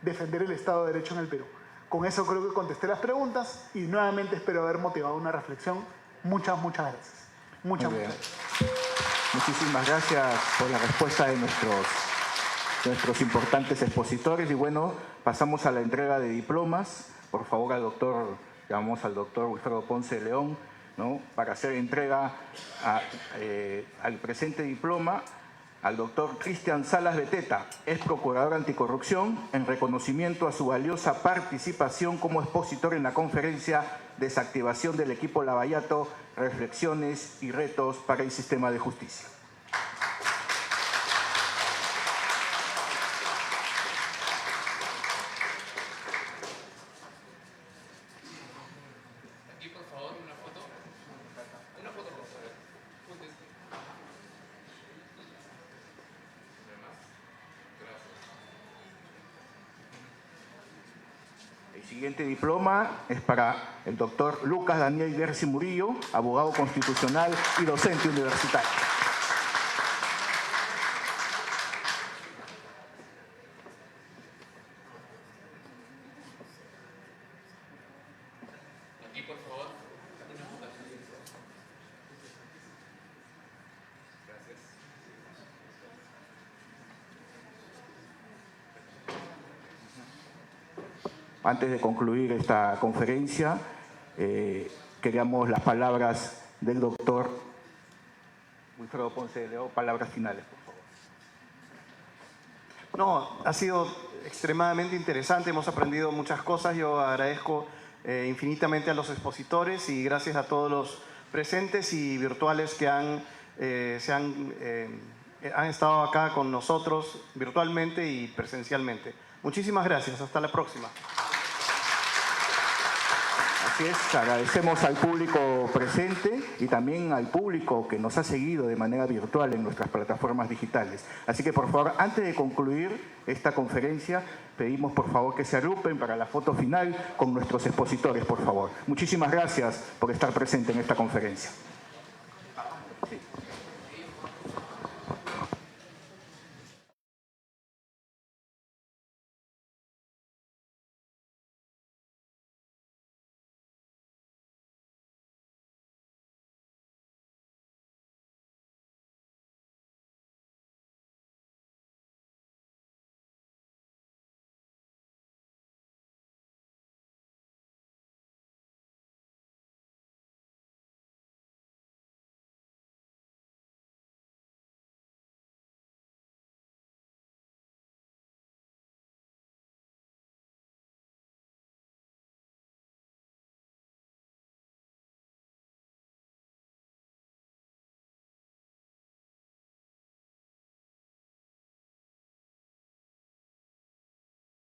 defender el Estado de Derecho en el Perú. Con eso creo que contesté las preguntas y nuevamente espero haber motivado una reflexión. Muchas gracias. Muchas gracias. Muchísimas gracias por la respuesta de nuestros importantes expositores. Y bueno, pasamos a la entrega de diplomas. Por favor, llamamos al doctor Wilfredo Ponce de León, ¿no?, para hacer entrega al presente diploma al doctor Cristian Salas Beteta, ex procurador anticorrupción, en reconocimiento a su valiosa participación como expositor en la conferencia Desactivación del equipo Lavallato, reflexiones y retos para el sistema de justicia. El siguiente diploma es para el doctor Lucas Daniel Gersi Murillo, abogado constitucional y docente universitario. Aquí, por favor. Gracias. Antes de concluir esta conferencia, queríamos las palabras del doctor Wilfredo Ponce de León, palabras finales, por favor. No, ha sido extremadamente interesante, hemos aprendido muchas cosas. Yo agradezco infinitamente a los expositores y gracias a todos los presentes y virtuales que han estado acá con nosotros virtualmente y presencialmente. Muchísimas gracias, hasta la próxima. Así es, agradecemos al público presente y también al público que nos ha seguido de manera virtual en nuestras plataformas digitales. Así que, por favor, antes de concluir esta conferencia, pedimos, por favor, que se agrupen para la foto final con nuestros expositores, por favor. Muchísimas gracias por estar presente en esta conferencia. Sí.